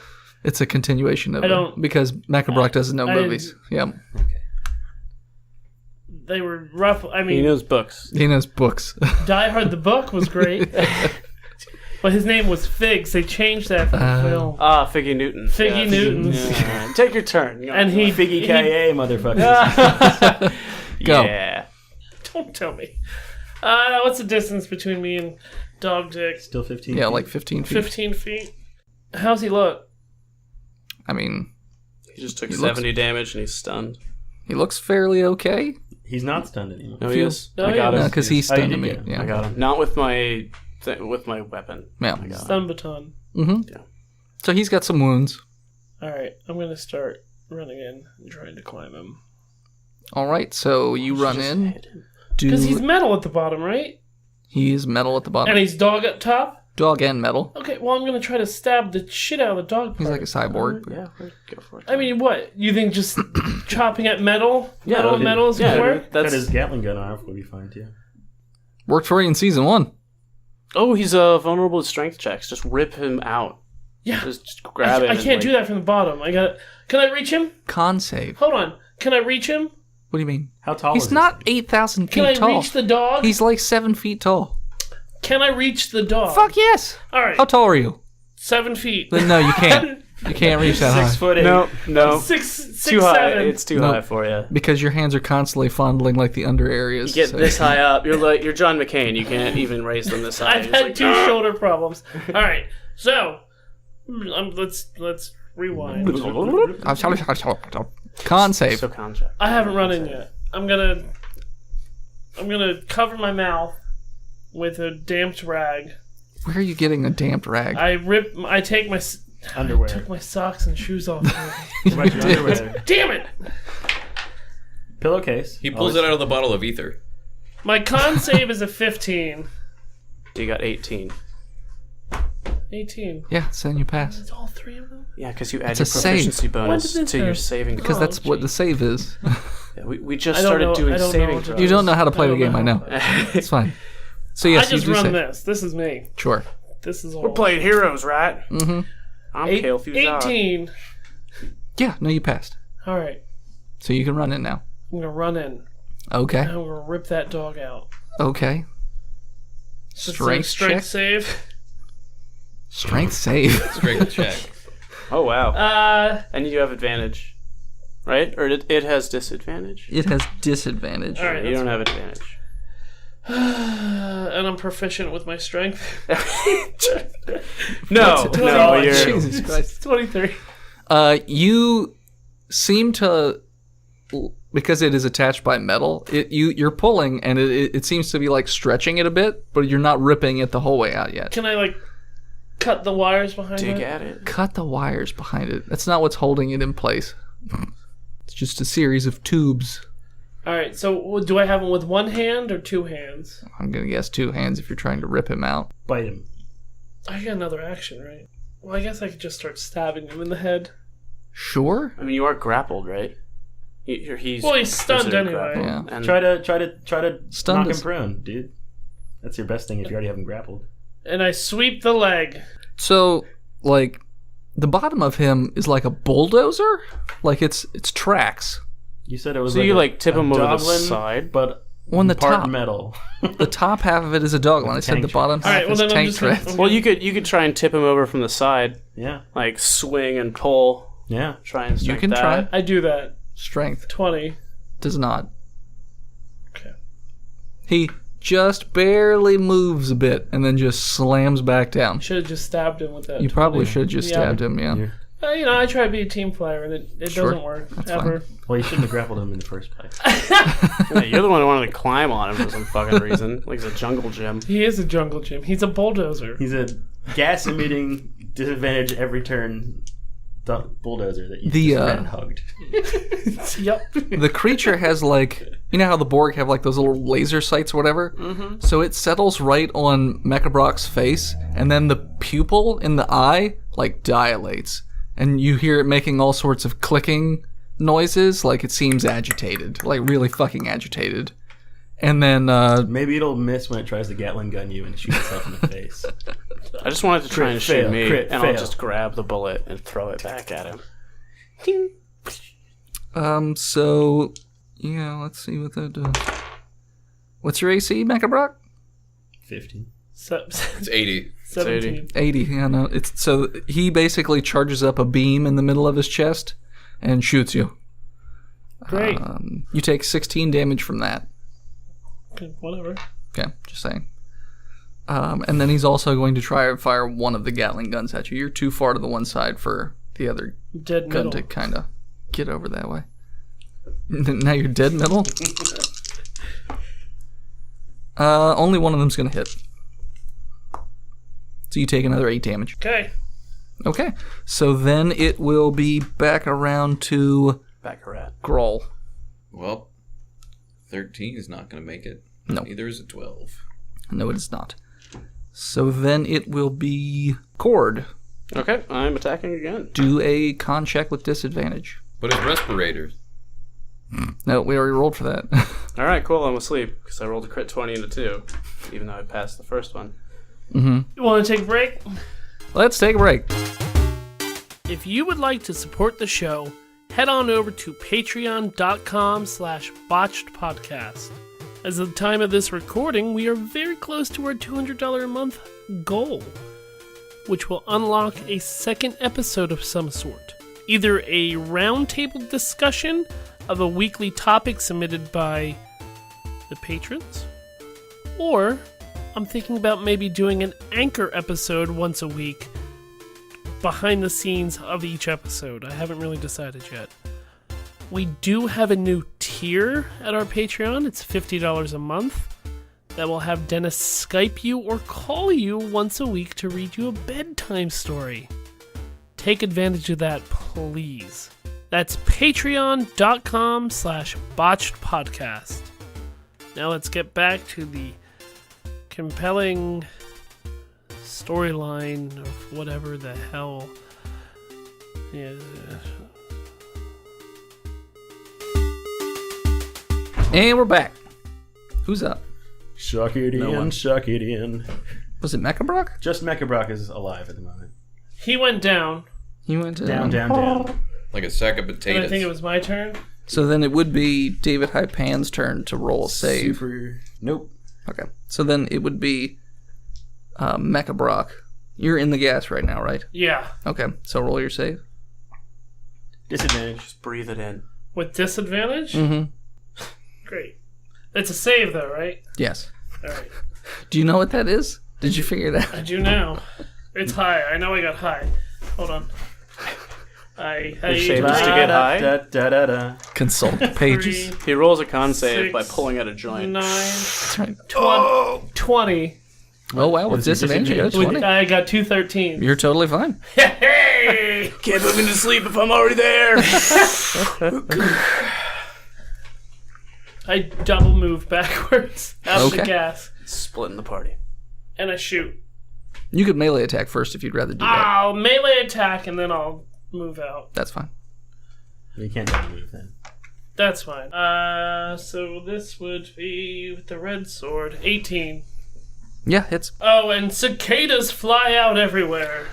It's a continuation of I it. don't- Because Mechabrock doesn't know I- movies. Yep. They were rough. I He mean, knows books. He knows books. Die Hard the book was great. But his name was Figs. They changed that for the film. Ah, Figgy Newton. Figgy Newtons. Yeah. Take your turn. And he... Figgy he- K.A., motherfuckers. Go. Yeah. Don't tell me. What's the distance between me and Dog Dick? Still 15 Yeah, feet? like 15 feet. 15 feet. How's he look? I mean, He just took He 70 damage and he's stunned. he looks fairly okay. He's not stunned anymore. No, he is. Oh, I got yeah. him. Because he's Oh, you stunned did me. get him. Yeah. I got him. Not with my with my weapon. Yeah. I got him. Stun baton. Mm-hmm. Yeah. So he's got some wounds. Alright, I'm gonna start running in and trying to climb him. All right, so you run in. Because he's metal at the bottom, right? He's metal at the bottom. And he's dog up top? Dog and metal. Okay, well, I'm gonna try to stab the shit out of the dog He's part. like a cyborg. Yeah, go for it. I mean, what? You think just chopping at metal? Yeah, Metal is yeah, gonna work? Cut his Gatling gun off would be fine, too. Worked for you in season 1. Oh, he's vulnerable to strength checks. Just rip him out. Yeah. Just grab him. I and, can't do like- that from the bottom. Can I reach him? Con save. Hold on. Can I reach him? What do you mean? How tall He's is not 8,000 Can I feet tall. reach the dog? He's like 7 feet tall. Can I reach the dog? Fuck yes. Alright, How tall are you? 7 feet. Then no, you can't. You can't reach that high. 6'8". No. Six, Too high. 7. It's too Nope. high for you. Because your hands are constantly fondling like the under areas. You get so- this high up. You're John McCain. You can't even raise them this high. I've It's had like, 2 shoulder problems. Alright, so let's Rewind. Con save. So con check. I haven't run in yet. I'm gonna cover my mouth with a damped rag. Where are you getting a damped rag? I take my Underwear. I took my socks and shoes off. What about your underwear? Damn it! Pillowcase. He pulls it out of the bottle of ether. My con save is a 15. You got 18. 18. Yeah, so then you pass. It's all three of them? Yeah, because you add It's your a save. proficiency bonus When did this to your happen? saving. Because Oh, that's what the save is. Yeah, we just I don't started know- doing I don't know saving what to throws. You don't know how to play I the don't game, I know. It's fine. So yes, I just you do run save. this. This is me. Sure. This is all. We're playing heroes, right? Mm-hmm. I'm Kale Fuzard. 18. Yeah, no, you passed. All right. So you can run it now. I'm going to run in. Okay. And I'm going to rip that dog out. Okay. It's a Strength strength check? save. Strength save. Strength check. Oh, wow. And you have advantage, right? Or it has disadvantage? It has disadvantage. All right. You don't have advantage. And I'm proficient with my strength. No, you're... Jesus Christ. 23. You seem to, because it is attached by metal, you're pulling, and it seems to be like stretching it a bit, but you're not ripping it the whole way out yet. Can I, cut the wires behind Dig it? at it. Cut the wires behind it. That's not what's holding it in place. It's just a series of tubes. All right. So do I have them with one hand or two hands? I'm gonna guess 2 hands if you're trying to rip him out. Bite him. I got another action, right? Well, I guess I could just start stabbing him in the head. Sure. I mean, you are grappled, right? He's stunned considered anyway. grappled, Yeah. and Try to Stunned knock him is- prone, dude. That's your best thing if you already have him grappled. And I sweep the leg. So, the bottom of him is like a bulldozer. Like it's tracks. You said it was. So you a tip him over the Doglin, side? but On the part top. metal. The top half of it is a Doglin. I said the tank bottom All half right, well, is then I'm tank just gonna- treads. Well, you could try and tip him over from the side, Yeah, like swing and pull. yeah. Try and You strike can that. try. I do that. Strength 20. does not. Okay. He just barely moves a bit and then just slams back down. Should have just stabbed him with that. You probably 20. should have just Yeah. stabbed him, yeah. You're- I try to be a team player, and it Sure. doesn't work. That's ever. Well, you shouldn't have grappled him in the first place. Yeah, you're the one who wanted to climb on him for some fucking reason. Like it's a jungle gym. He is a jungle gym. He's a bulldozer. He's a gas-emitting, disadvantage every turn bulldozer that you just ran and hugged. Yep. The creature has you know how the Borg have those little laser sights or whatever? Mm-hmm. So it settles right on Mechabrock's face, and then the pupil in the eye dilates. And you hear it making all sorts of clicking noises, it seems agitated, really fucking agitated. And then, Maybe it'll miss when it tries to Gatling gun you and shoot itself in the face. I just wanted to try Crit and shoot fail, me, crit and fail. I'll just grab the bullet and throw it back at him. so, yeah, let's see what that does. What's your AC, Mechabrock? 50. It's 80. 17. 80, yeah, no. So he basically charges up a beam in the middle of his chest and shoots you. Great. You take 16 damage from that. Okay, whatever. Okay, just saying. And then he's also going to try and fire one of the Gatling guns at you. You're too far to the one side for the other Dead gun middle. to kind of get over that way. Now you're dead middle? Only one of them's going to hit. So you take another 8 damage. Okay. Okay, so then it will be back around to Baccarat. Groll. Well, 13 is not going to make it. No. Neither is a 12. No, it is not. So then it will be Cord. Okay, I'm attacking again. Do a con check with disadvantage. But it's respirators. No, we already rolled for that. All right, cool. I'm asleep because I rolled a crit 20 and a 2, even though I passed the first one. You want to take a break? Let's take a break. If you would like to support the show, head on over to patreon.com/botchedpodcast. As of the time of this recording, we are very close to our $200 a month goal, which will unlock a second episode of some sort. Either a roundtable discussion of a weekly topic submitted by the patrons, or I'm thinking about maybe doing an anchor episode once a week behind the scenes of each episode. I haven't really decided yet. We do have a new tier at our Patreon. It's $50 a month. That will have Dennis Skype you or call you once a week to read you a bedtime story. Take advantage of that, please. That's patreon.com/botchedpodcast. Now let's get back to the compelling storyline of whatever the hell. Yeah. And we're back. Who's up? Suck it in, suck it in. Was it Mecha Brock? Just Mecha Brock is alive at the moment. He went down, He went Down. Like a sack of and potatoes. I think it was my turn. So then it would be David Hypan's turn to roll a save. Nope. Okay. So then it would be Mecha Brock. You're in the gas right now, right? Yeah. Okay. So roll your save. Disadvantage. Just breathe it in. With disadvantage? Mm-hmm. Great. It's a save, though, right? Yes. Alright. Do you know what that is? Did you figure it out? I do now. It's high. I know I got high. Hold on. Your save is to get high. Da. Consult pages. 3, He rolls a con save by 6, pulling out a joint. 9, That's right. 20. Oh, wow. With disadvantage, you got a 20. I got 2 13s. You're totally fine. Hey! Can't put me to sleep if I'm already there. I double move backwards out of the Okay. gas. Splitting the party. And I shoot. You could melee attack first if you'd rather do that. I'll melee attack and then I'll move out. That's fine. You can't double move then. That's fine. So this would be with the red sword. 18. Yeah, hits. Oh, and cicadas fly out everywhere.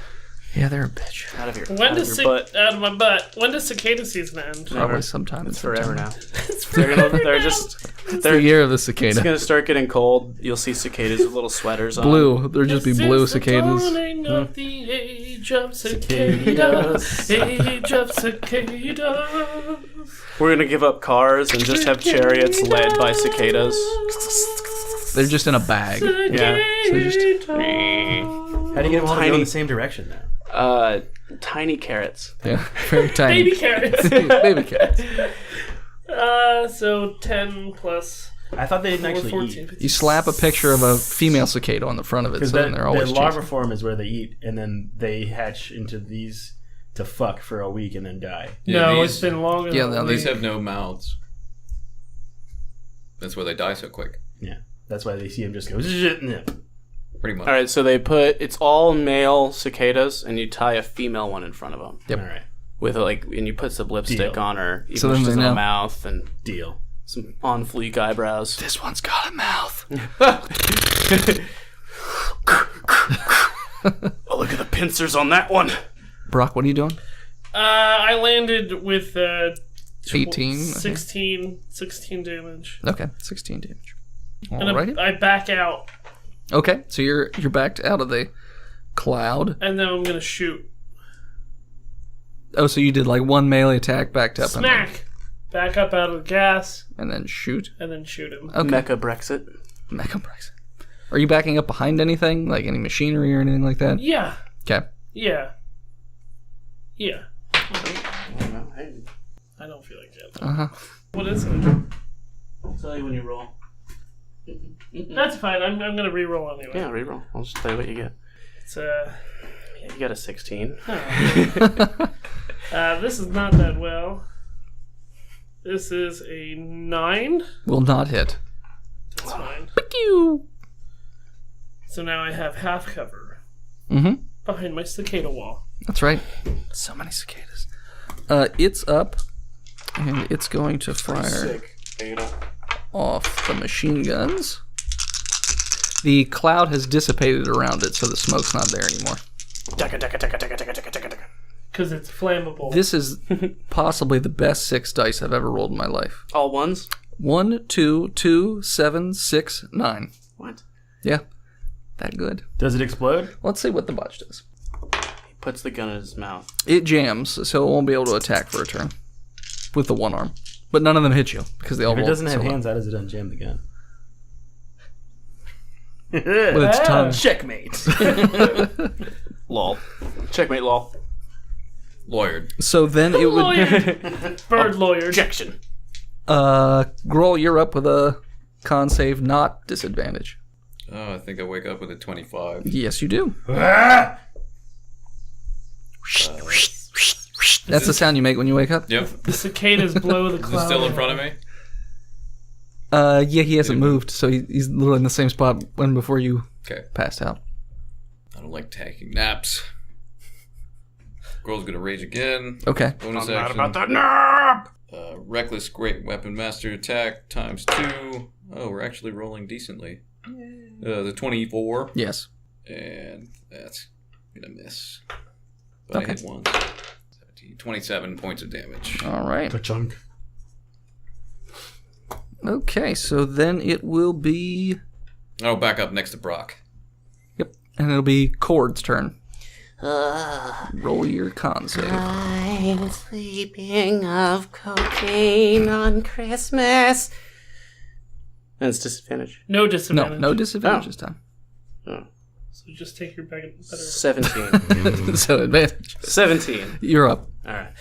Yeah, they're a bitch. Out of here. When out does of your butt. out of my butt? When does cicada season end? Probably sometime. It's forever now. It's They're forever they're now. just The they're year of the it's cicada. gonna start getting cold. You'll see cicadas with little sweaters on. Blue. There'll just be This blue is the cicadas. dawning of the age of cicadas. Age of cicadas. We're gonna give up cars and just have chariots led by cicadas. They're just in a bag. Yeah. So just How do you get them all to go in Tiny- the same direction now? Tiny carrots. yeah, very tiny. Baby carrots. Baby carrots. So 10 plus I thought they didn't 4, actually 14. eat. You slap a picture of a female cicada on the front of it, Because so then they're always the larva chasing. form is where they eat, and then they hatch into these to fuck for a week and then die. Yeah, No, these- it's been longer. Yeah, than no, a These week. have no mouths. That's why they die so quick. Yeah. That's why they see him just go, "Zzz." Pretty much. All right, so it's all male cicadas, and you tie a female one in front of them Yep. All right. with and you put some lipstick Deal. on her. You So push then they this in know. her mouth and Deal. some on fleek eyebrows. This one's got a mouth. Oh, look at the pincers on that one. Brock, what are you doing? I landed with 18, I think. 16 damage. Okay, 16 damage. And Alrighty. I back out, Okay, so you're backed out of the cloud. and then I'm gonna shoot. Oh, so you did like one melee attack, backed up, Smack! Back up out of the gas, and then shoot. and then shoot him. Okay. Mecha Brexit. Mecha Brexit. Are you backing up behind anything, like any machinery or anything like that? Yeah, Okay. yeah. Yeah. I don't feel like that. Uh huh. What is it? I'll tell you when you roll. That's fine. I'm gonna re-roll anyway. Yeah, reroll. I'll just tell you what you get. It's Yeah, you got a 16. this is not that well. This is a 9. Will not hit. That's fine. You. So now I have half cover Mm-hmm. behind my cicada wall. That's right. So many cicadas. It's up, and it's going to fire off the machine guns. The cloud has dissipated around it, so the smoke's not there anymore. Because it's flammable. This is possibly the best 6 dice I've ever rolled in my life. All ones? 1, 2, 2, 7, 6, 9. What? Yeah, that good. Does it explode? Let's see what the botch does. He puts the gun in his mouth. It jams, so it won't be able to attack for a turn with the one arm. But none of them hit you because they all If it rolled doesn't have so well. hands, how does it unjam the gun? With its tongue. Checkmate. Lol. Checkmate, lol. Lawyered. So then it would... Lawyered. Bird lawyered. Objection. Grohl, you're up with a con save, not disadvantage. Oh, I think I wake up with a 25. Yes, you do. That's the sound you make when you wake up? Yep. The cicadas blow the Is it cloud. still in front of me? Yeah, he hasn't moved, so he's literally in the same spot when before you Okay. passed out. I don't like taking naps. Girl's gonna rage again. Okay. Bonus I'm not action. about that nap. Reckless Great Weapon Master Attack times 2. Oh, we're actually rolling decently. The 24. Yes. And that's gonna miss. But Okay. I hit once. 17, 27 points of damage. All right. Ka-chunk. Okay, so then it will be... Oh, back up next to Brock. Yep. And it'll be Cord's turn. Roll your con save. I'm sleeping of cocaine on Christmas. And it's disadvantage. No No, disadvantage. no disadvantage Oh. this time. So just take your better. 17. So advantage. 17. You're up. All right.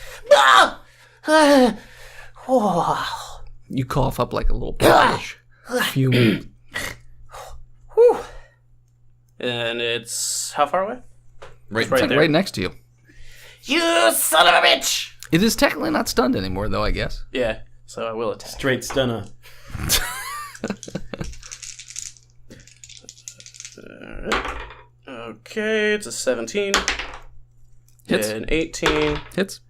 Oh, You cough up like a little purplish fume. And it's how far away? Right, right Like there. right next to you. you son of a bitch! It is technically not stunned anymore, though, I guess. Yeah. So I will attack. Straight stunner. Okay, it's a 17. Hits. An 18. Hits.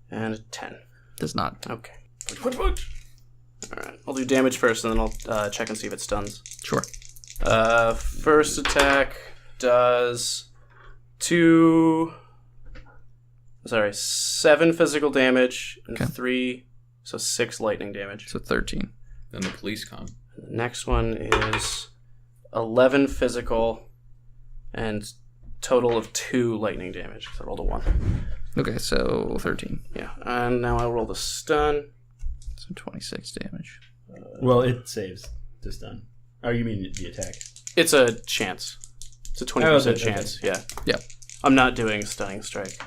And a 10. Does not. Okay. Alright. I'll do damage first, and then I'll check and see if it stuns. Sure. First attack does 7 physical damage and Okay. 3, so 6 lightning damage. So 13. Then the police con. The next one is 11 physical and total of 2 lightning damage. So I rolled a 1. Okay, so 13. Yeah, and now I'll roll the stun. So 26 damage. Well, it saves to stun. Oh, you mean the attack? It's a chance. It's a 20% Oh, okay. chance. Yeah. Yeah. I'm not doing stunning strike.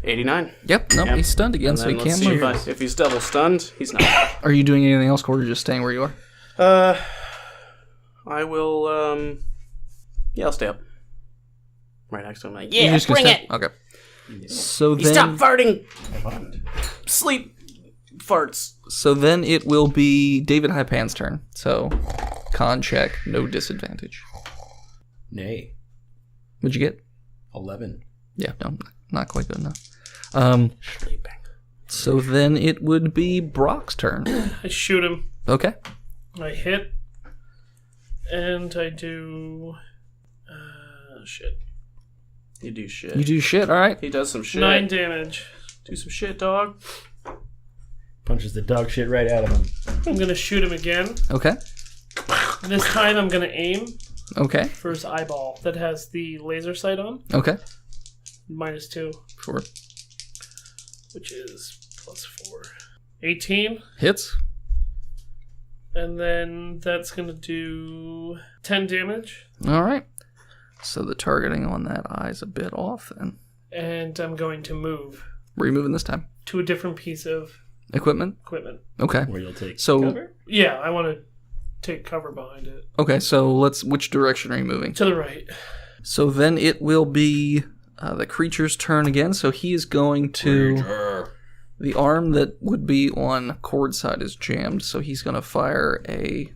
89. Yep, nope, Yep. he's stunned again, And so then he let's can't see move. if he's double stunned, he's not. Are you doing anything else, or are you just staying where you are? I will, yeah, I'll stay up. Right next to him, like, You're Yeah, just gonna bring stay- it! Okay. So You stop then, farting! sleep farts. so then it will be David Hypan's turn. So, con check, no disadvantage. Nay. What'd you get? 11. Yeah, no, not quite good enough. Sleeping. So then it would be Brock's turn. I shoot him. Okay. I hit. And I do. Shit. You do shit. You do shit, alright. He does some shit. 9 damage. Do some shit, dog. Punches the dog shit right out of him. I'm gonna shoot him again. Okay. This time I'm gonna aim Okay. for his eyeball that has the laser sight on. Okay. -2, Sure. which is +4. 18. Hits. And then that's gonna do 10 damage. Alright. So the targeting on that eye is a bit off then. And I'm going to move Where are you moving this time? to a different piece of Equipment? equipment. Okay. Where you'll take So, cover. Yeah, I want to take cover behind it. okay, so which direction are you moving? To the right. So then it will be the creature's turn again. So he is going to... Rager. The arm that would be on Cord's side is jammed, so he's going to fire a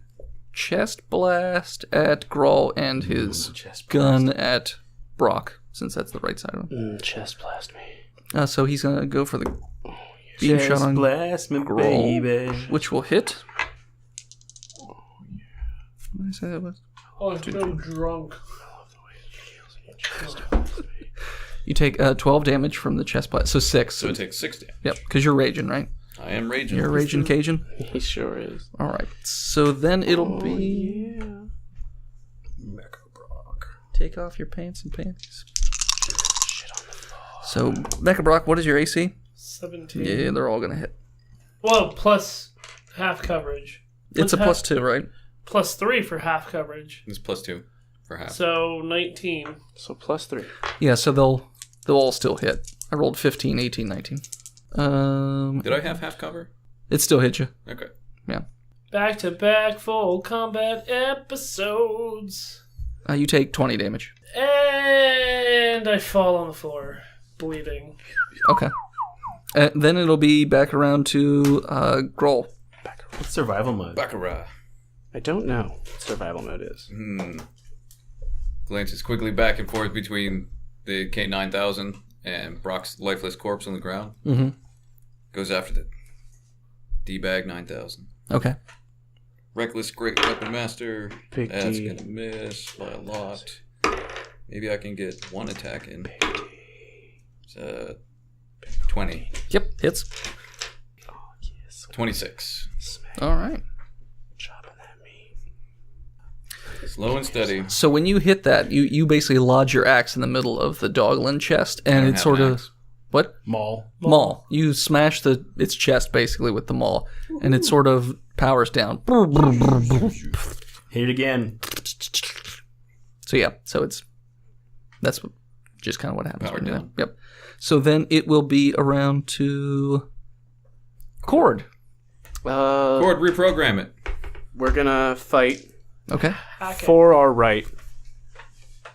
chest blast at Grawl and his gun at Brock, since that's the right side of him. Chest blast me. So he's going to go for the beam shot on blast me, Grawl, baby. which will hit. What did I say that was? Oh, I'm so drunk. You take 12 damage from the chest blast, so 6. So it takes 6 damage. Yep, because you're raging, right? I am raging. You're raging Cajun? He sure is. Alright, so then it'll be... Yeah. Take off your pants and panties. So, Mecha Brock, what is your AC? 17. Yeah, they're all going to hit. Well, plus half coverage. It's a What's +2, right? +3 for half coverage. It's +2 for half. So 19. So +3. Yeah, so they'll all still hit. I rolled 15, 18, 19. Did I have half cover? It still hit you. Okay. Yeah. Back-to-back full combat episodes. You take 20 damage. And I fall on the floor, bleeding. Okay. Then it'll be back around to Grohl. What's survival mode? Baccarat. I don't know what survival mode is. Glances quickly back and forth between the K-9000 and Brock's lifeless corpse on the ground. Mm-hmm. Goes after the D-Bag 9000. Okay. Reckless Great Weapon Master. Big That's D. gonna miss by a lot. Maybe I can get one attack in. 20. Yep, hits. 26. All right. Chopping at me. Slow and steady. So when you hit that, you basically lodge your axe in the middle of the Doglin chest, and it's sort of... What? Maul. You smash its chest basically with the maul, and it sort of powers down. Hit it again. So yeah, that's just kind of what happens. Power when you do down. that. Yep. So then it will be around to Cord. Cord, reprogram it. We're gonna fight Okay. for our right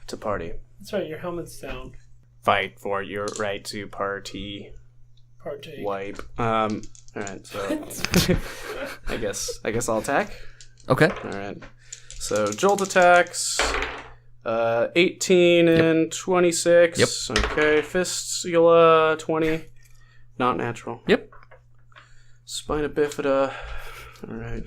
to party. That's right, your helmet's down. Fight for your right to party. Partake. Wipe. All right. So I guess I'll attack. Okay. All right. So Jolt attacks. 18 and 26. Yep. Okay. Fistula 20. Not natural. Yep. Spina bifida. All right.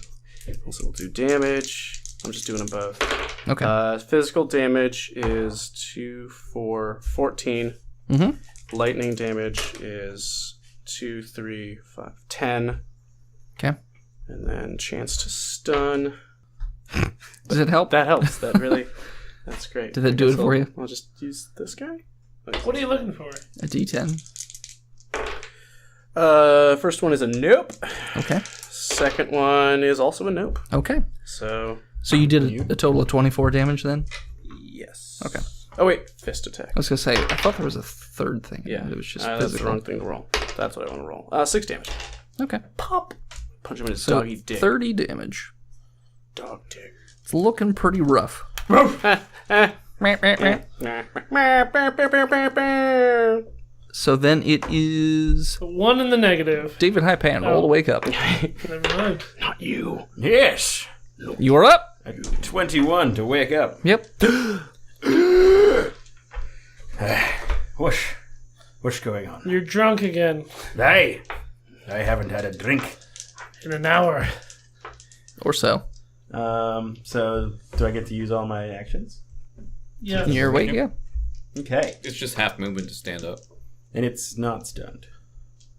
Also will do damage. I'm just doing them both. Okay. Physical damage is 2, 4, 14. Mm-hmm. Lightning damage is 2, 3, 5, 10. Okay. And then chance to stun. Does it help? That helps. That really, that's great. Did that do I guess it for you? I'll just use this guy. What are you looking for? A D10. First one is a nope. Okay. Second one is also a nope. Okay. So So you did a total of 24 damage then? yes. Okay. Oh wait, fist attack. I was going to say, I thought there was a third thing. Yeah, It was just that's the physical. wrong thing to roll. That's what I want to roll. 6 damage. Okay. Pop. Punch him in his So doggy dick. 30 damage. Dog dick. It's looking pretty rough. So then it is One in the negative. David Hypan. Roll to wake up. Never mind. Not you. Yes. You are up. 21 to wake up. Yep. What's going on? You're drunk again. I haven't had a drink. In an hour. Or so. So do I get to use all my actions? Yeah. You're awake, yeah. Okay. It's just half movement to stand up. And it's not stunned.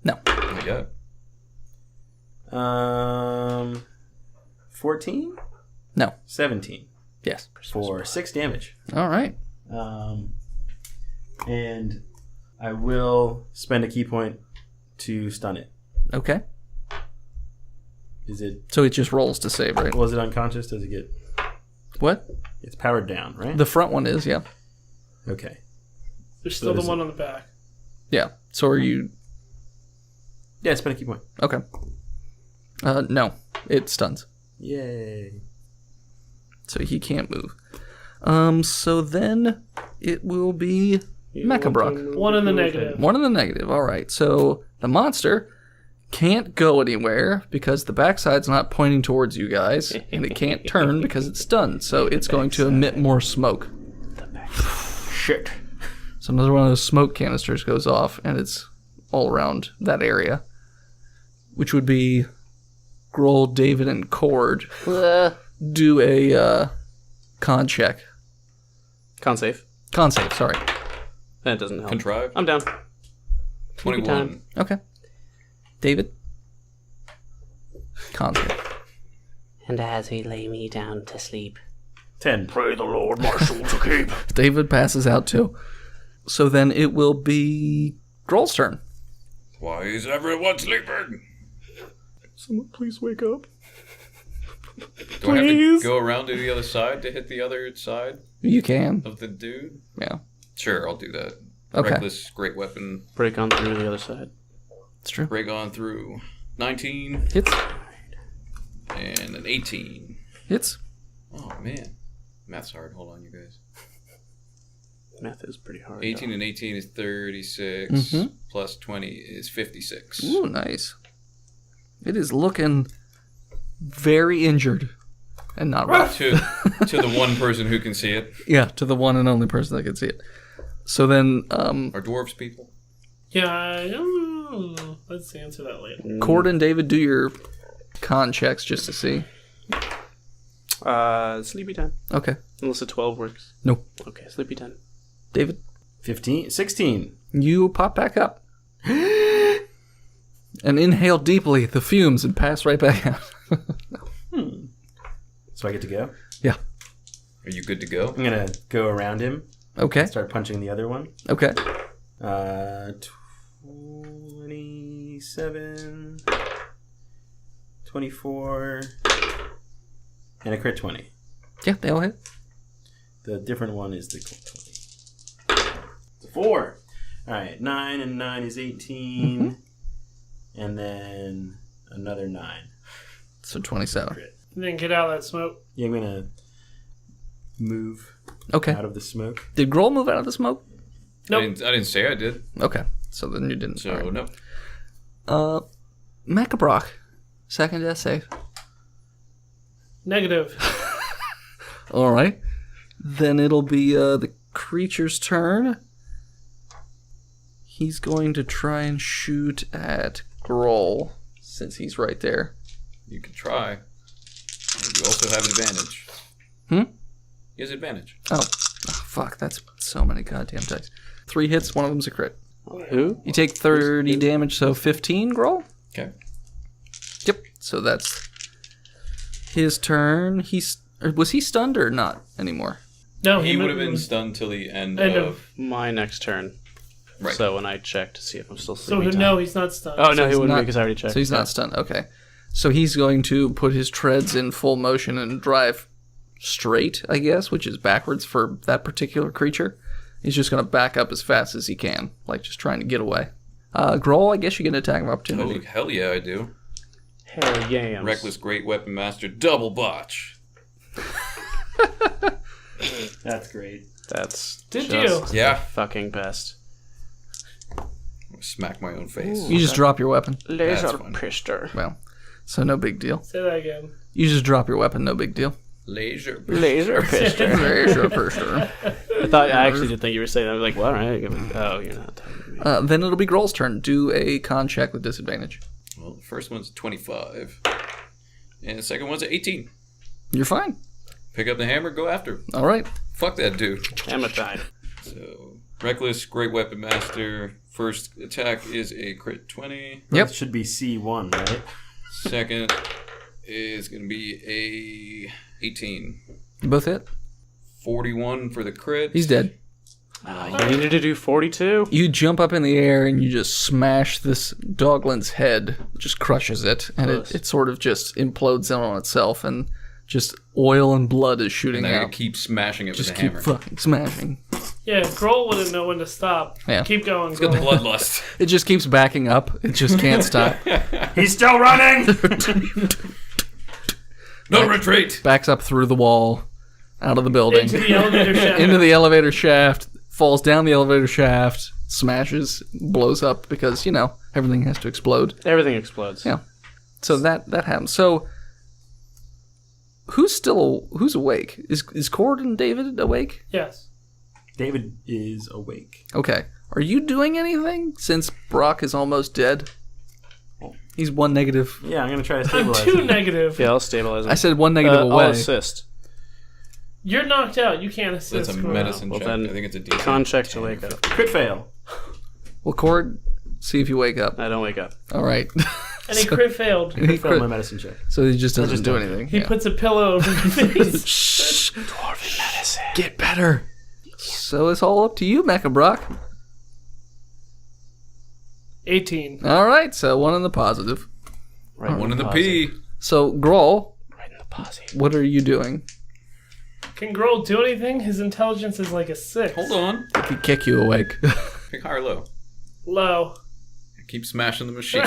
No. Yeah. 14? No. 17 Yes. for 6 damage. All right. And I will spend a key point to stun it. Okay. Is it? So it just rolls to save, right? Was it unconscious? Does it get? What? It's powered down, right? The front one is, yeah. Okay. There's still So the one on the back. Yeah. So are you... Yeah, spend a key point. Okay. No. It stuns. Yay. So he can't move. So then it will be Mechabrock. One in the negative. One in the negative. All right. So the monster can't go anywhere because the backside's not pointing towards you guys, and it can't turn because it's stunned. So it's going to emit more smoke. Shit. So another one of those smoke canisters goes off, and it's all around that area, which would be Grohl, David, and Cord. Do a con check. Con save. Con save, sorry. That doesn't help. Contrive. I'm down. 21. Okay. David? Con save. And as we lay me down to sleep, 10. Pray the Lord Marshal to keep. David passes out too. So then it will be Grohl's turn. Why is everyone sleeping? Someone please wake up. Do I have to go around to the other side to hit the other side You can. of the dude? Yeah. Sure, I'll do that. Okay. Reckless, great weapon. Break on through the other side. It's true. Break on through 19 Hits. and an 18. Hits. Oh, man. Math's hard. Hold on, you guys. Math is pretty hard. 18 and 18 is 36. Mhm. Plus 20 is 56. Ooh, nice. It is looking very injured and not rough. To the one person who can see it. Yeah, to the one and only person that can see it. So then, Are dwarves people? Yeah, let's answer that later. Cord and David, do your con checks just to see. Sleepy time. Okay. Unless a 12 works. Nope. Okay, sleepy time. David, 16. you pop back up. And inhale deeply the fumes and pass right back out. So I get to go? Yeah. Are you good to go? I'm going to go around him. Okay. Start punching the other one. Okay. 27, 24, and a crit 20. Yeah, they all hit. The different one is the crit 20. It's a 4. All right, 9 and 9 is 18, and then another 9. So 27. And then get out of that smoke. Yeah, I'm going to move Okay. out of the smoke. Did Grohl move out of the smoke? Nope. I didn't say I did. Okay. So then you didn't. So, All no. right. Macabrock. Second death save. Negative. All right. Then it'll be the creature's turn. He's going to try and shoot at Grohl since he's right there. You can try. And you also have advantage. He has advantage. Oh, fuck. That's so many goddamn dice. 3 hits. One of them's a crit. Who? You take 30 damage, so 15, Grohl? Okay. Yep. So that's his turn. Was he stunned or not anymore? No, He would have moved- been stunned till the end End of... My next turn. Right. So when I check to see if I'm still So sleepy time. no, he's not stunned. Oh, no, So he he's wouldn't not- because I already checked. So he's not stunned. Okay. So he's going to put his treads in full motion and drive straight, I guess, which is backwards for that particular creature. He's just going to back up as fast as he can, like just trying to get away. Grohl, I guess you get an attack of opportunity. Oh, hell yeah, I do. Hell yeah. Reckless Great Weapon Master, double botch. That's great. That's Did just you? Yeah. fucking best. Smack my own face. You just drop your weapon. Laser fun. pistol. Well, so no big deal. Say that again. You just drop your weapon, no big deal. Laser. Laser pistol. Sure, for sure. I actually did think you were saying that. I was like, well, all right. Oh, you're not talking to me. Then it'll be Grohl's turn. Do a con check with disadvantage. Well, the first one's 25. And the second one's 18. You're fine. Pick up the hammer, go after him. All right. Fuck that dude. Hammer time. So, Reckless Great Weapon Master. First attack is a crit 20. Yep. It should be C1, right? Second is going to be a 18. You both hit. 41 for the crit. He's dead. You needed to do 42? You jump up in the air and you just smash this Doglin's head, just crushes it, and it sort of just implodes in on itself, and just oil and blood is shooting And I out. keep smashing it Just with a keep hammer. fucking smashing. Yeah, Grohl wouldn't know when to stop. Yeah. Keep going, Got the Grohl. bloodlust. It just keeps backing up. It just can't stop. He's still running! No retreat! Backs up through the wall, out of the building, Into the elevator shaft. into the elevator shaft, falls down the elevator shaft, smashes, blows up because, everything has to explode. Everything explodes. Yeah. So that happens. So who's awake? Is Cord and David awake? Yes. David is awake. Okay. Are you doing anything since Brock is almost dead? He's 1 negative. Yeah, I'm going to try to I'm stabilize 2 him. negative. Yeah, I'll stabilize him. I said 1 negative I'll away. assist. You're knocked out. You can't assist. That's a Grohl. medicine Well, check. then, I think it's a DC. Con check to wake up. Crit fail. Well, Cord, see if you wake up. I don't wake up. All right. And he crit failed. He Failed my crit, medicine check. so he just doesn't just do don't. anything. He Yeah. puts a pillow over his face. Shh. Dwarven medicine. Get better. So it's all up to you, Mecha Brock. 18. All right, so 1 in the positive. Right One in the P. So Grohl, Right in the Posse. What are you doing? Can Grohl do anything? His intelligence is like a 6. Hold on. I could kick you awake. Pick high or low. Low. Keep smashing the machine.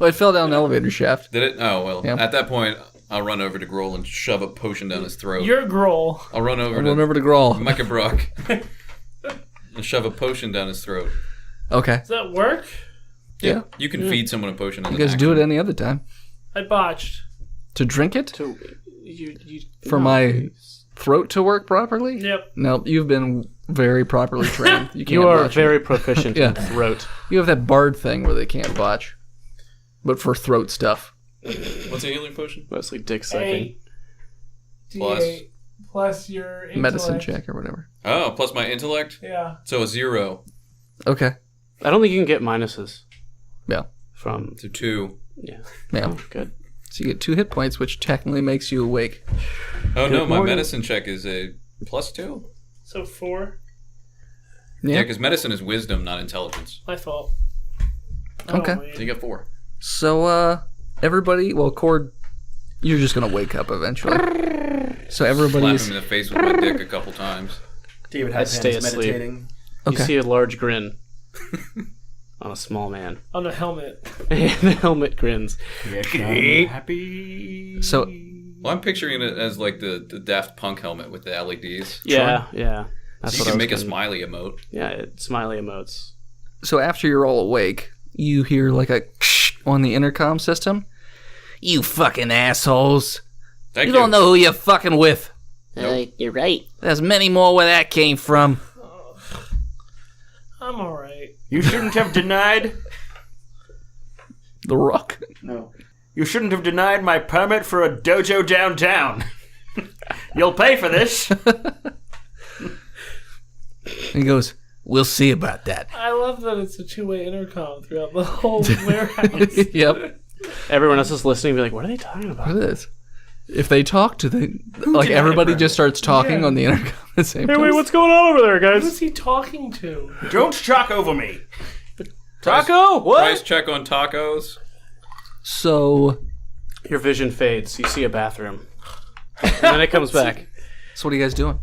Well, it fell down an elevator shaft. Did it? Oh, well. Yeah. At that point, I'll run over to Grohl and shove a potion down his throat. You're Grohl. I'll run over Run to over to Grawl. Micah Brock and shove a potion down his throat. Okay. Does that work? Yeah. You can feed someone a potion. You guys do it any other time. I botched. To drink it? So you For my throat to work properly? Yep. No, you've been very properly trained. You, can't You are botch very it. proficient Yeah. in throat. You have that bard thing where they can't botch. But for throat stuff. What's a healing potion? Mostly dick sucking. Plus. D8 plus your intellect. Medicine check or whatever. Oh, plus my intellect? Yeah. So a 0. Okay. I don't think you can get minuses Yeah. from. So 2. Yeah. Yeah. Oh, good. So you get 2 hit points, which technically makes you awake. Oh, no, my morning. medicine check is a +2. So 4. Yeah, because medicine is wisdom, not intelligence. My fault. I don't Okay. wait. So you get 4. So, everybody, well, Cord, you're just going to wake up eventually. So Slap everybody's. him in the face with my dick a couple times. David I stay Hypan's asleep. meditating. You Okay. see a large grin on a small man. On a helmet. The helmet grins. Yes, I'm happy. So, Well, I'm picturing it as like the Daft Punk helmet with the LEDs. Yeah, yeah. That's So you what I can was make a gonna- smiley emote. Yeah, smiley emotes. so after you're all awake, you hear like a on the intercom system. You fucking assholes. Thank You don't know who you're fucking with. You're right. There's many more where that came from. I'm alright. You shouldn't have denied. The Rock. No. You shouldn't have denied my permit for a dojo downtown. You'll pay for this. He goes, we'll see about that. I love that it's a two-way intercom throughout the whole warehouse. Yep. Everyone else is listening and be like, what are they talking about? What is? If they talk to the like denied everybody a just starts talking Yeah. on the intercom at the same Hey, time. wait, what's going on over there, guys? Who's he talking to? Don't talk over me. Taco? What? Price check on tacos. So Your vision fades. You see a bathroom. And then it comes back. what are you guys doing?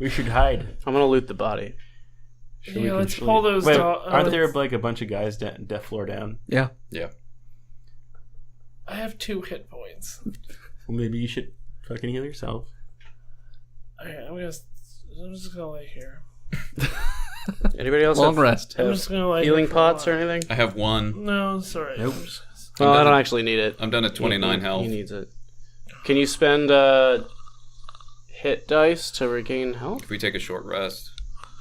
We should hide. I'm going to loot the body. Yeah, let's pull those. Wait, aren't there like a bunch of guys death floor down? Yeah. Yeah. I have 2 hit points. Well, maybe you should fucking heal yourself. Okay, I'm just gonna lay here. Anybody else Long have, rest. I'm have just gonna lay healing here for a pots or while. anything? I have 1. No, it's alright. Nope. Well, I done. don't actually need it. I'm done at 29 health. He needs it. Can you spend hit dice to regain health? If we take a short rest,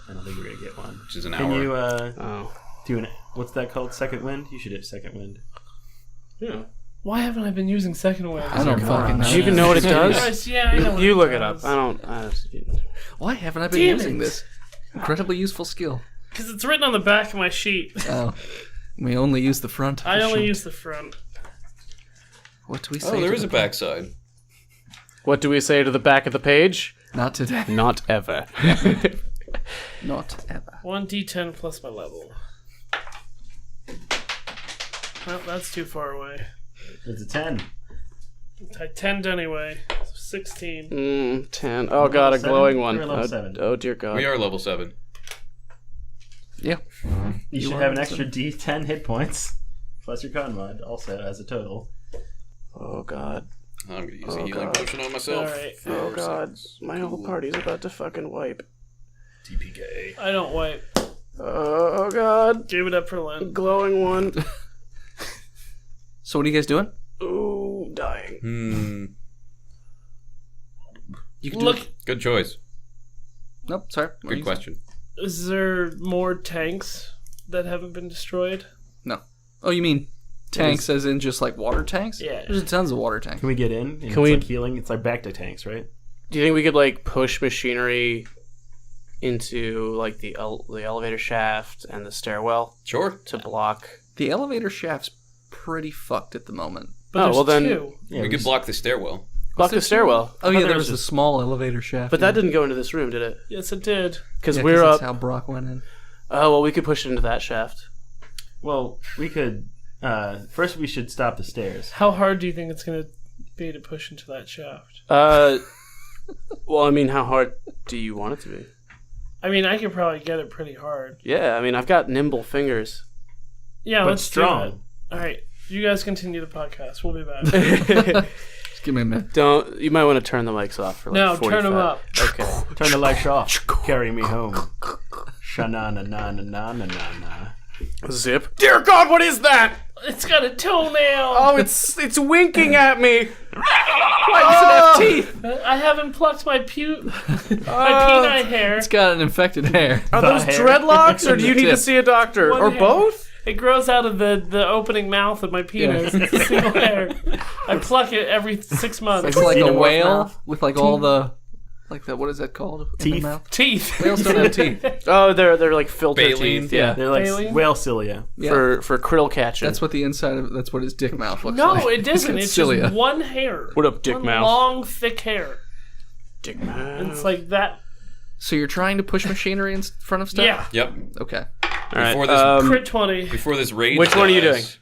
I don't think we're gonna get one. which is an Can hour. you Oh. do an what's that called? Second wind? You should hit second wind. Yeah. Why haven't I been using second wind? I don't fucking know. Do you even know what it does? Yes, yeah, I know what You it look it up. does. I don't. Why haven't I been Damn using it. this incredibly useful skill? Because it's written on the back of my sheet. Oh, we only use the front. I only use the front. What do we say? Oh, there to is a the- backside. What do we say to the back of the page? Not today. Not ever. Not ever. 1d10 plus my level. Well, that's too far away. It's a 10. I 10'd anyway. 16. 10. Oh god, a Level glowing 7? one. You're level 7. Oh dear god. We are level 7. Yeah. You should have an extra D10 hit points. Plus your con mod also as a total. Oh god. I'm going to use Oh, a healing God. potion on myself. Alright. Oh god. My whole party's about to fucking wipe. TPK. I don't wipe. Oh god. Give it up for Lent. Glowing one. So what are you guys doing? Ooh, dying. You can Look, Good choice. Nope. Sorry. What are Good you- question. is there more tanks that haven't been destroyed? No. Oh, you mean tanks, as in just like water tanks? Yeah. There's tons of water tanks. Can we get in? And Can it's we- like healing? It's like back to tanks, right? Do you think we could like push machinery into like the elevator shaft and the stairwell Sure. to block? The elevator shaft's pretty fucked at the moment. But Oh, there's well then- 2. Yeah, we could block the stairwell. Block the stairwell. Oh I yeah, thought there was a just- small elevator shaft. But that didn't go into this room, did it? Yes, it did. Because Yeah, we're that's up. how Brock went in. Oh well, we could push it into that shaft. Well, we could. First, we should stop the stairs. How hard do you think it's going to be to push into that shaft? Well, I mean, how hard do you want it to be? I mean, I could probably get it pretty hard. Yeah, I mean, I've got nimble fingers. Yeah, But let's strong. do that. All right, you guys continue the podcast. We'll be back. Just give me a minute. You might want to turn the mics off for like No, 45. turn them up. Okay. Turn the lights off. Carry me home. Sha-na-na-na-na-na-na-na. Zip. Dear God, what is that? It's got a toenail. Oh, it's winking at me. Why does it have teeth? I haven't plucked my peni hair. It's got an infected hair. Are those dreadlocks, or do you need to see a doctor, One or hair. both? It grows out of the opening mouth of my penis. Yeah. It's a single hair. I pluck it every 6 months. It's like a Xenomorph whale mouth. with like all the, like the, what is that called? In the Teeth. mouth? Teeth. Whales don't have teeth. Oh, they're like filter Baleen. teeth. Yeah, They're like Baleen? whale cilia. Yeah. for krill catching. That's what the inside of, that's what his dick mouth looks No, like. it doesn't. It's cilia. just one hair. What up, dick one mouth? long, thick hair. dick And mouth. it's like that. So you're trying to push machinery in front of stuff? Yeah. Yep. Okay. All right. Before this- Crit 20 Before this raid. Which one are you doing? dies-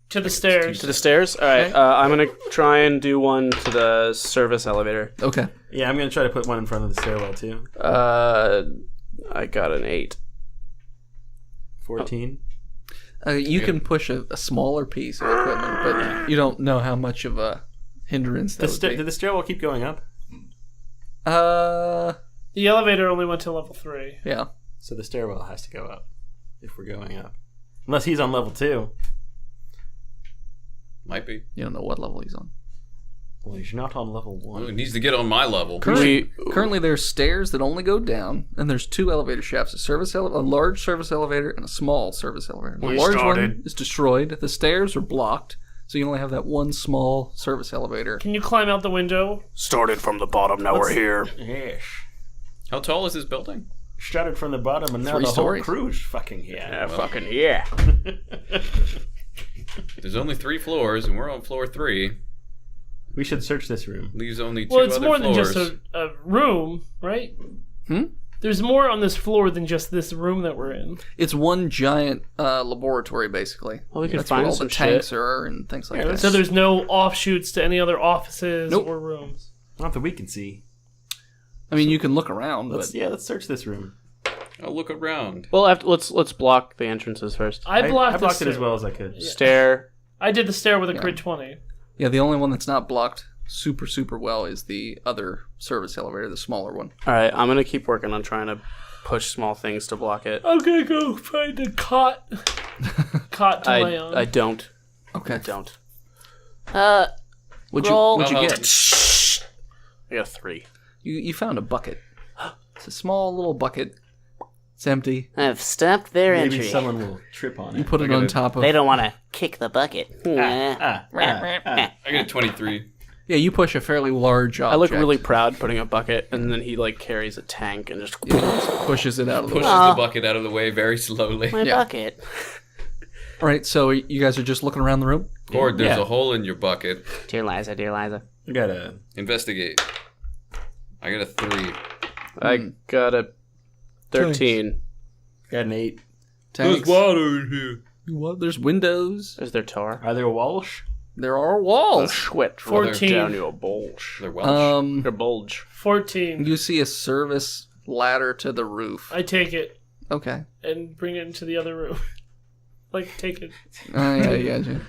to the stairs. To the stairs. All right. Okay. I'm gonna try and do one to the service elevator. Okay. Yeah, I'm gonna try to put one in front of the stairwell too. I got an 8. 14. You can push a smaller piece of equipment, but you don't know how much of a hindrance that would be. Did the stairwell keep going up? The elevator only went to level 3. Yeah. So the stairwell has to go up if we're going up. Unless he's on level 2. Might be. You don't know what level he's on. Well, he's not on level Oh, it 1. needs to get on my level. Currently, there's stairs that only go down, and there's 2 elevator shafts: a large service elevator and a small service elevator. The large one is destroyed. The stairs are blocked, so you only have that one small service elevator. Can you climb out the window? Started from the bottom. Now we're here. Yes. How tall is this building? Started from the bottom and now 3 the stories. whole crew's fucking here. Yeah, fucking yeah. There's only 3 floors, and we're on floor 3. We should search this room. Leaves only 2 Well, it's other more floors. than just a room, right? Hmm? There's more on this floor than just this room that we're in. It's one giant laboratory, basically. Well, we can That's find where all some the tanks shit. are and things like that. So there's no offshoots to any other offices Nope. or rooms. Not that we can see. I mean, you can look around, but Let's search this room. I'll look around. Well, let's block the entrances first. I blocked, I blocked the it as stair. well as I could. Stair. I did the stair with a crit 20. yeah, the only one that's not blocked super well is the other service elevator, the smaller one. All right, I'm gonna keep working on trying to push small things to block it. I'm gonna go find a cot. Cot to lay on. I don't. Okay. I don't. What'd Roll. you Uh-huh. get? I got a 3. You found a bucket. It's a small little bucket. It's empty. I've stopped their Maybe entry. someone will trip on You it. put it on top of. They don't want to kick the bucket. I got a 23. Yeah, you push a fairly large object. I look really proud putting a bucket, and then he like carries a tank and just. pushes it out of the way. Pushes the bucket out of the way very slowly. My Yeah. bucket. All right, so you guys are just looking around the room. Or there's Yeah. a hole in your bucket. Dear Liza, dear Liza. We got a. Investigate. I got a 3. I got a 13. Got an 8. Tanks. water in here. What? There's windows. Is there tar? Are there walls? There are walls. Sweat. 14. Down your bulge. They're Welsh. Your bulge. 14. You see a service ladder to the roof. I take it Okay. and bring it into the other room. Like, take it. Oh, yeah, you got you.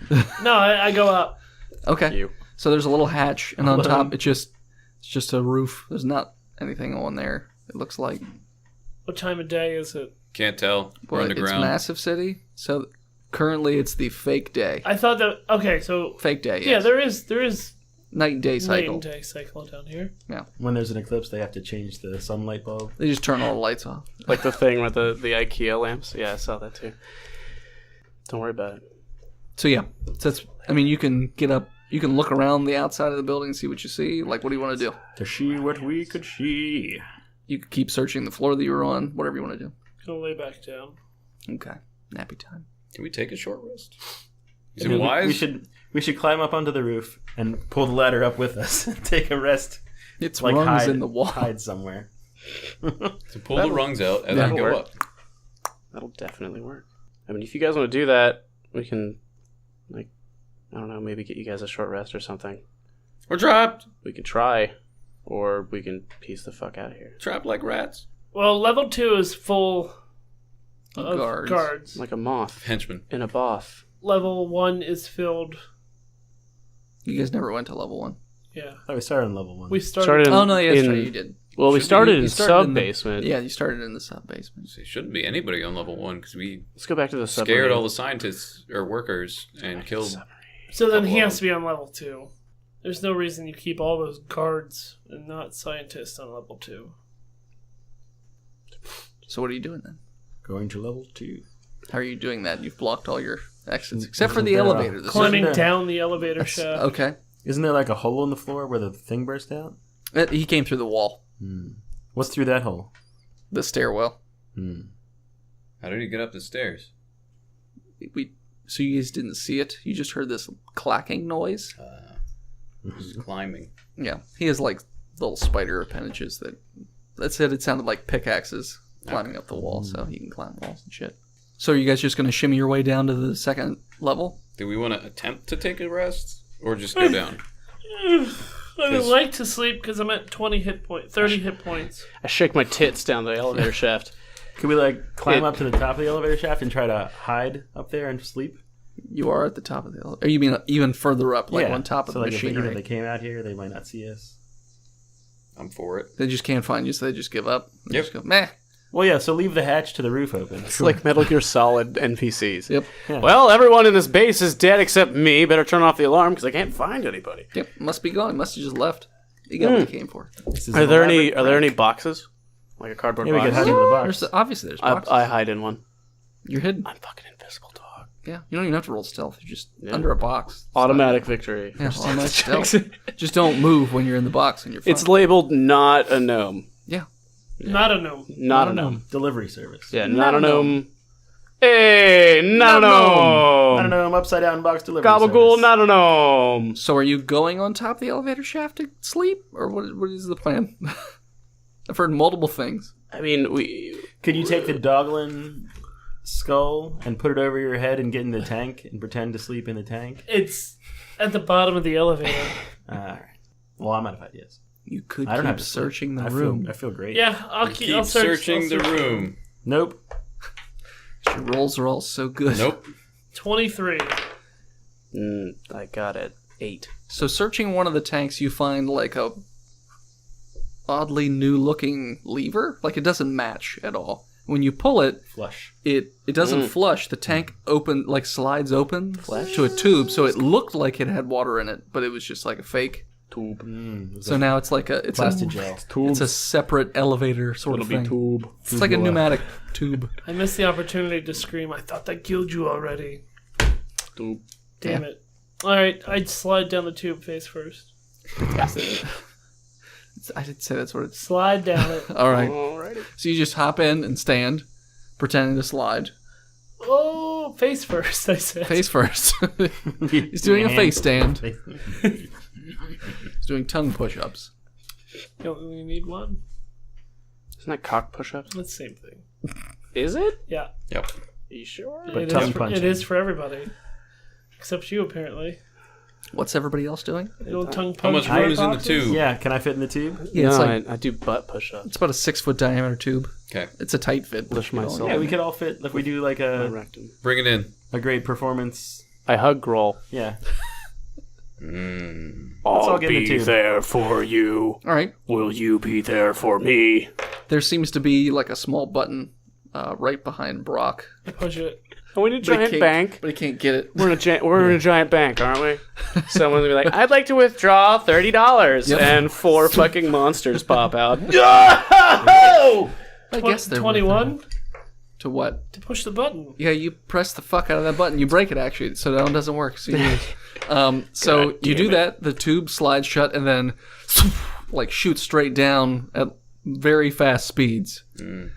No, I go up. Okay. You. So there's a little hatch, and on top it's just a roof. There's not anything on there. It looks like. What time of day is it? Can't tell. We're Well, underground. it's massive city. So currently it's the fake day. I thought that. Okay, so. Fake day. Yeah, Yes. there is night and day night cycle. and day cycle down here. When there's an eclipse, they have to change the sunlight bulb. They just turn all the lights off. Like the thing with the IKEA lamps. Yeah, I saw that too. Don't worry about it. So yeah, so that's. I mean, you can get up. You can look around the outside of the building and see what you see. Like, what do you want to do? To see what we could see. You could keep searching the floor that you were on. Whatever you want to do. Gonna lay back down. Okay. Nappy time. Can we take a short rest? Is I it mean, wise? We should climb up onto the roof and pull the ladder up with us and take a rest. It's Like rungs hide in the wall. Hide somewhere. So pull the rungs out as that'll we go work. up. That'll definitely work. I mean, if you guys want to do that, we can, like, I don't know, maybe get you guys a short rest or something. We're trapped. We can try, or we can piece the fuck out of here. Trapped like rats. Well, level 2 is full of guards. Like a moth Henchman. in a bath. Level 1 is filled. You guys never went to level 1. Yeah. Oh, we started on level 1. We started. Oh, no, yeah, that's right, you did. Well, we You started in started in the- sub-basement. Yeah, you started in the sub-basement. So it shouldn't be anybody on level 1 because we Let's go back to the submarine. scared all the scientists or workers and killed. So then he couple has of to be on level 2. There's no reason you keep all those guards and not scientists on level 2. So what are you doing then? Going to level 2. How are you doing that? You've blocked all your exits, except for the Isn't there a- elevator. Climbing there- down the elevator shaft. Okay. Isn't there like a hole in the floor where the thing burst out? He came through the wall. What's through that hole? The stairwell. How did he get up the stairs? So you guys didn't see it? You just heard this clacking noise? He's climbing. Yeah. He has like little spider appendages that said it sounded like pickaxes climbing up the wall, so he can climb walls and shit. So are you guys just going to shimmy your way down to the second level? Do we want to attempt to take a rest or just go down? I would like to sleep because I'm at 30 hit points. I shake my tits down the elevator shaft. Could we like climb up to the top of the elevator shaft and try to hide up there and sleep? You are at the top of the elevator. Or you mean even further up, like on top of the like machinery? If they came out here, they might not see us. I'm for it. They just can't find you, so they just give up. They Yep. just go, meh. Well, yeah, so leave the hatch to the roof open. It's like Metal Gear Solid NPCs. Yep. Yeah. Well, everyone in this base is dead except me. Better turn off the alarm because I can't find anybody. Yep. Must be gone. Must have just left. You got what you came for. This is Are there any? elaborate Are there prank. any boxes? Like a cardboard Yeah, we could box? hide in the box. Obviously, there's I, boxes. I hide in one. You're hidden. I'm fucking invisible, dog. Yeah. You don't even have to roll stealth. You're just under a box. It's Automatic victory. not- Yeah, automatic stealth. Just don't move when you're in the box and you're fine. It's labeled not a gnome. Yeah. Not a gnome. Not a gnome. Delivery service. Yeah, not a gnome. Hey, not a I don't gnome. know. I'm upside down box delivery Gabagool, service. not a gnome. So are you going on top of the elevator shaft to sleep? Or what is the plan? I've heard multiple things. I mean, Could you take the Doglin skull and put it over your head and get in the tank and pretend to sleep in the tank? It's at the bottom of the elevator. All right. Well, I'm out of ideas. You could I don't keep have to sleep. searching the I room. I feel great. Yeah, I'll keep. Keep I'll search, searching I'll the search. room. Nope. Your rolls are all so good. Nope. 23. I got it. 8. So searching one of the tanks, you find like a oddly new-looking lever. Like it doesn't match at all. When you pull it, Flush. it doesn't flush. The tank slides open to a tube, so it looked like it had water in it, but it was just like a fake Tube. So now it's like a Plastic gel. it's a separate elevator sort It'll of be thing. tube. It's like a pneumatic tube. I missed the opportunity to scream. I thought that killed you already. Tube. Damn it. Alright, I'd slide down the tube face first. I did say that's what it's. Slide down it. All right. Alrighty. So you just hop in and stand, pretending to slide. Oh, face first, I said. Face first. He's doing a face stand. He's doing tongue push-ups. You only need one. Isn't that cock push-ups? That's the same thing. Is it? Yeah. Yep. Are you sure? But It tongue is punching. it is for everybody. Except you, apparently. What's everybody else doing? You don't tongue punch How much red room is in the boxes? tube? Yeah, can I fit in the tube? Yeah, it's no, like I do butt push-ups. it's about a 6-foot diameter tube. Okay. It's a tight fit. but Lift you can myself. only- Yeah, we could all fit if we do like My a rectum. Bring it in. great performance. I hug roll. Yeah. I'll all get in the be tube. there for you. All right. Will you be there for me? There seems to be like a small button right behind Brock. I push it. Are we in a But he giant can't- bank? But he can't get it. We're in a giant bank, aren't we? Someone's gonna be like, "I'd like to withdraw $30," Yep. and 4 fucking monsters pop out. I guess they're 21 to what? to push the button. Yeah, you press the fuck out of that button. You break it actually, so that one doesn't work. So you, so you do that. The tube slides shut and then like shoots straight down at very fast speeds. And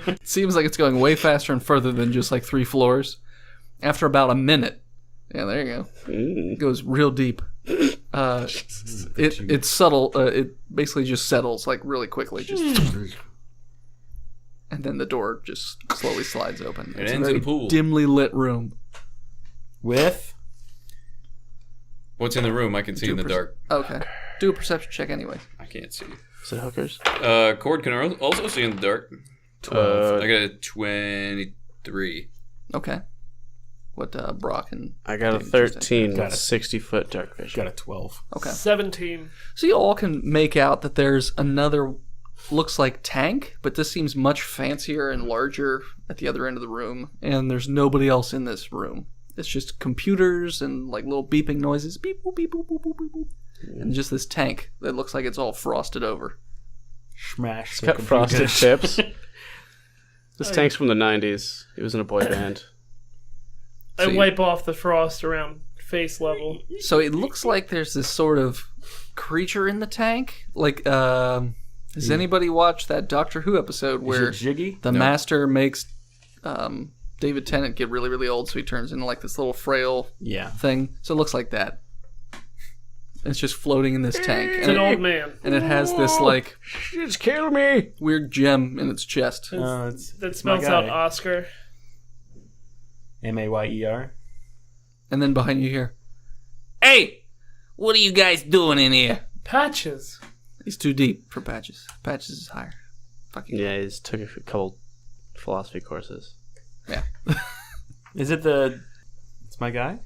it seems like it's going way faster and further than just like 3 floors. After about a minute, yeah, there you go. It goes real deep. It's subtle. It basically just settles like really quickly. Just. And then the door just slowly slides open. It It's ends a in very a pool. dimly lit room. With What's in the room? I can see in the dark. Okay. Do a perception check anyway. I can't see. Is it hookers? Cord can also see in the dark. 12. I got a 23. Okay. What Brock and I got a David just did. 13 Got with it. 60-foot dark vision. Got a 12. Okay. 17. So you all can make out that there's another, looks like tank, but this seems much fancier and larger at the other end of the room, and there's nobody else in this room. It's just computers and like little beeping noises, beep boop beep boop boop boop boop, boop. And just this tank that looks like it's all frosted over. Smash. It's got frosted tips. This tank's from the 90s. He was in a boy band. I So you- wipe off the frost around face level. So it looks like there's this sort of creature in the tank. Like, has anybody watched that Doctor Who episode where Is it Jiggy? the Master makes David Tennant get really, really old, so he turns into like this little frail Yeah. thing? So it looks like that. It's just floating in this tank, It's and an old man it has this like Just kill me! weird gem in its chest. that smells out Oscar. Mayer. And then behind you here, "Hey, what are you guys doing in here?" Patches. He's too deep for Patches. Patches is higher. Fucking Yeah, he's took a couple philosophy courses. yeah. Is it the... It's my guy?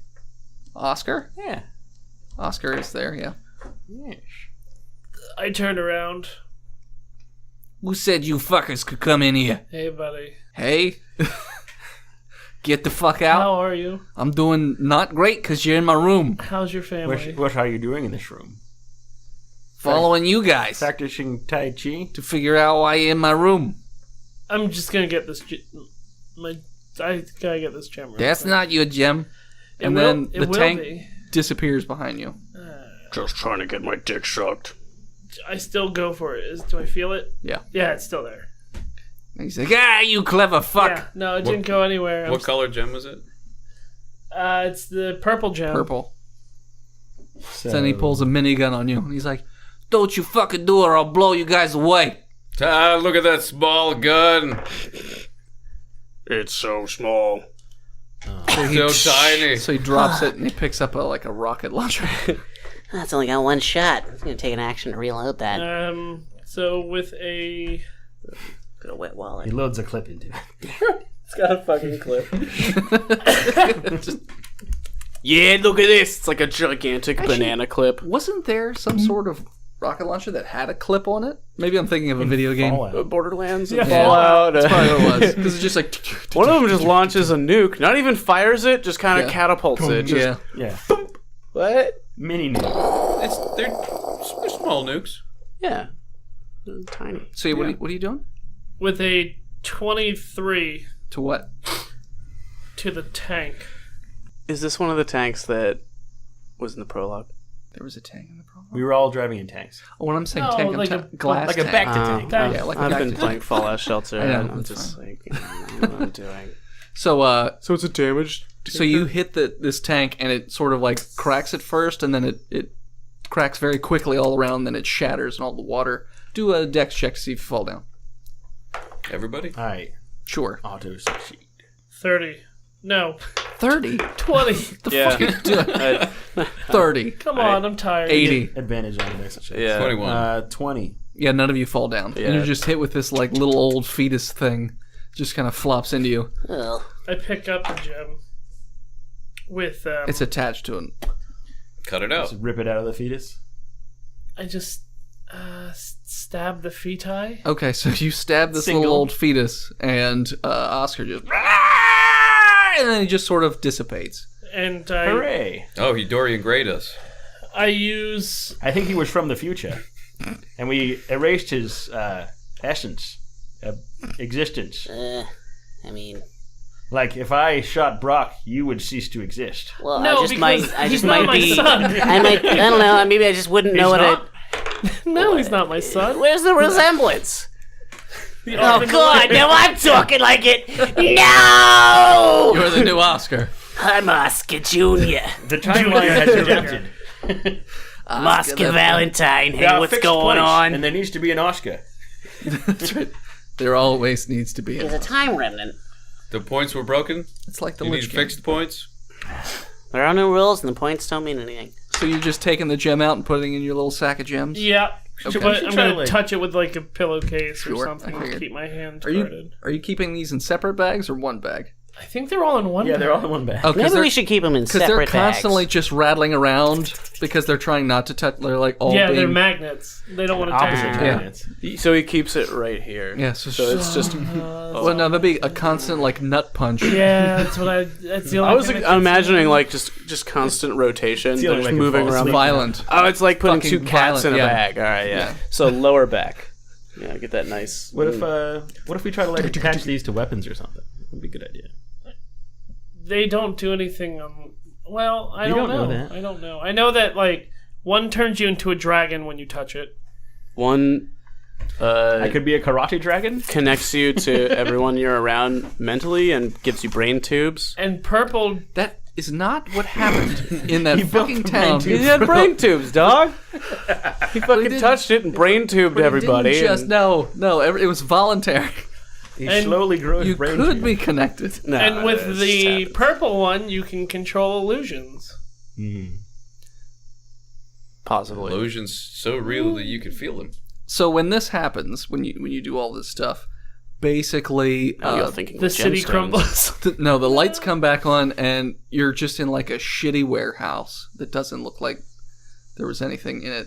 Oscar? Yeah. Oscar is there, yeah. Yes. I turn around. Who said you fuckers could come in here? Hey, buddy. Hey, get the fuck out. How are you? I'm doing not great because you're in my room. How's your family? What are you doing in this room? Following you guys Practicing Tai Chi? to figure out why you're in my room. I'm just gonna get this. I gotta get this gem. That's not your gem. It And will- then it the will tank be. disappears behind you. Just trying to get my dick sucked. I still go for it. Do I feel it? Yeah. Yeah, it's still there. And he's like, "Ah, you clever fuck." Yeah, no, it didn't go anywhere. What color gem was it? It's the purple gem. Purple. So then he pulls a minigun on you. And he's like, "Don't you fucking do it or I'll blow you guys away." Ah, look at that small gun. It's so small. So tiny. So he drops it and he picks up a rocket launcher. That's only got one shot. It's gonna take an action to reload that. So with a Got a wet wallet. He loads a clip into it. it's got a fucking clip. Yeah, look at this. It's like a gigantic banana clip. Wasn't there some sort of rocket launcher that had a clip on it? Maybe I'm thinking of a video game. Fallout. Borderlands and Yeah. Fallout. That's probably what it was. Because it's just like... One of them just launches a nuke. Not even fires it, just kind of Yeah. catapults it. Just, Yeah. Yeah. What? Mini nuke. They're small nukes. Yeah. Tiny. So what are you doing? With a 23 To what? to the tank. Is this one of the tanks that was in the prologue? There was a tank in the problem. We were all driving in tanks. When I'm saying No, tank, I'm like ta- a- glass Like a tank. back to tank. Tank. Yeah, like a I've back been to playing tank. Fallout Shelter, I know, and I'm that's just fine. like, I don't know what I'm doing. So So it's a damaged. so you hit this tank and it sort of like cracks at first and then it cracks very quickly all around, then it shatters and all the water. Do a dex check to see if you fall down. Everybody? Alright. Sure. Auto succeed. 30. No. 30. 20. Yeah. 30. Come on, I'm tired. 80. Advantage on the next check. Yeah. 21. 20. Yeah, none of you fall down. Yeah. And you're just hit with this like little old fetus thing. Just kind of flops into you. Ugh. I pick up the gem with It's attached to an... Cut it out. Just rip it out of the fetus. I just stab the feti. Okay, so you stab this Single. little old fetus and Oscar just... And then he just sort of dissipates. And I Hooray! Oh, he Dorian Grayed us. use I think he was from the future. And we erased his essence, existence. I mean, Like, if I shot Brock, you would cease to exist. well, No, I just might. because I he's just not might my be. son. I might. I don't know. Maybe I just wouldn't know what not? No, he's not my son. Where's the resemblance? The Oh Arkham God! Knight. Now I'm talking like it. No! You're the new Oscar. I'm Oscar Junior. The timeline has adapted. Oscar Valentine. Hey, There are what's fixed going points, on? And there needs to be an Oscar. That's right. There always needs to be There's a time remnant. The points were broken. It's like the You need Lich to King. fix the points. There are no rules, and the points don't mean anything. So you're just taking the gem out and putting it in your little sack of gems? Yeah. Okay. But I'm going to like- touch it with like a pillowcase Sure, or I something to figured. keep my hand Are guarded. you keeping these in separate bags or one bag? I think they're all in one Yeah, bag. they're all in one bag. Oh, Maybe we should keep them in because separate they're constantly bags. just rattling around because they're trying not to touch. They're like all Yeah, being... they're magnets. They don't want to touch Opposite it. magnets. So he keeps it right here. Yeah, So it's just. Well, no, that'd be a constant like nut punch. Yeah, that's what I. That's the only. I was thing I'm imagining like just constant rotation. the They're only just way I can moving fall around. asleep. Violent. Oh, it's like putting two Fucking cats in a violent, yeah. bag. All right, yeah. Yeah. So lower back. Yeah, get that nice. What if we try to like attach these to weapons or something? That'd be a good idea. They don't do anything. Well, I You don't don't know know. that. I don't know. I know that like one turns you into a dragon when you touch it. One I could be a karate dragon. connects you to everyone you're around mentally and gives you brain tubes. And purple. That is not what happened in that built fucking the town. brain He had brain tubes, dog. He fucking didn't- touched it and brain tubed But it everybody. didn't just and- no, it was voluntary. He And slowly grows You brain could tube. be connected. No, And with it's the just happened. purple one, you can control illusions. Possibly. Illusions so real that you could feel them. So when this happens, when you do all this stuff, basically, Now you're thinking The of city gemstones. crumbles. no, the lights come back on, and you're just in like a shitty warehouse that doesn't look like there was anything in it,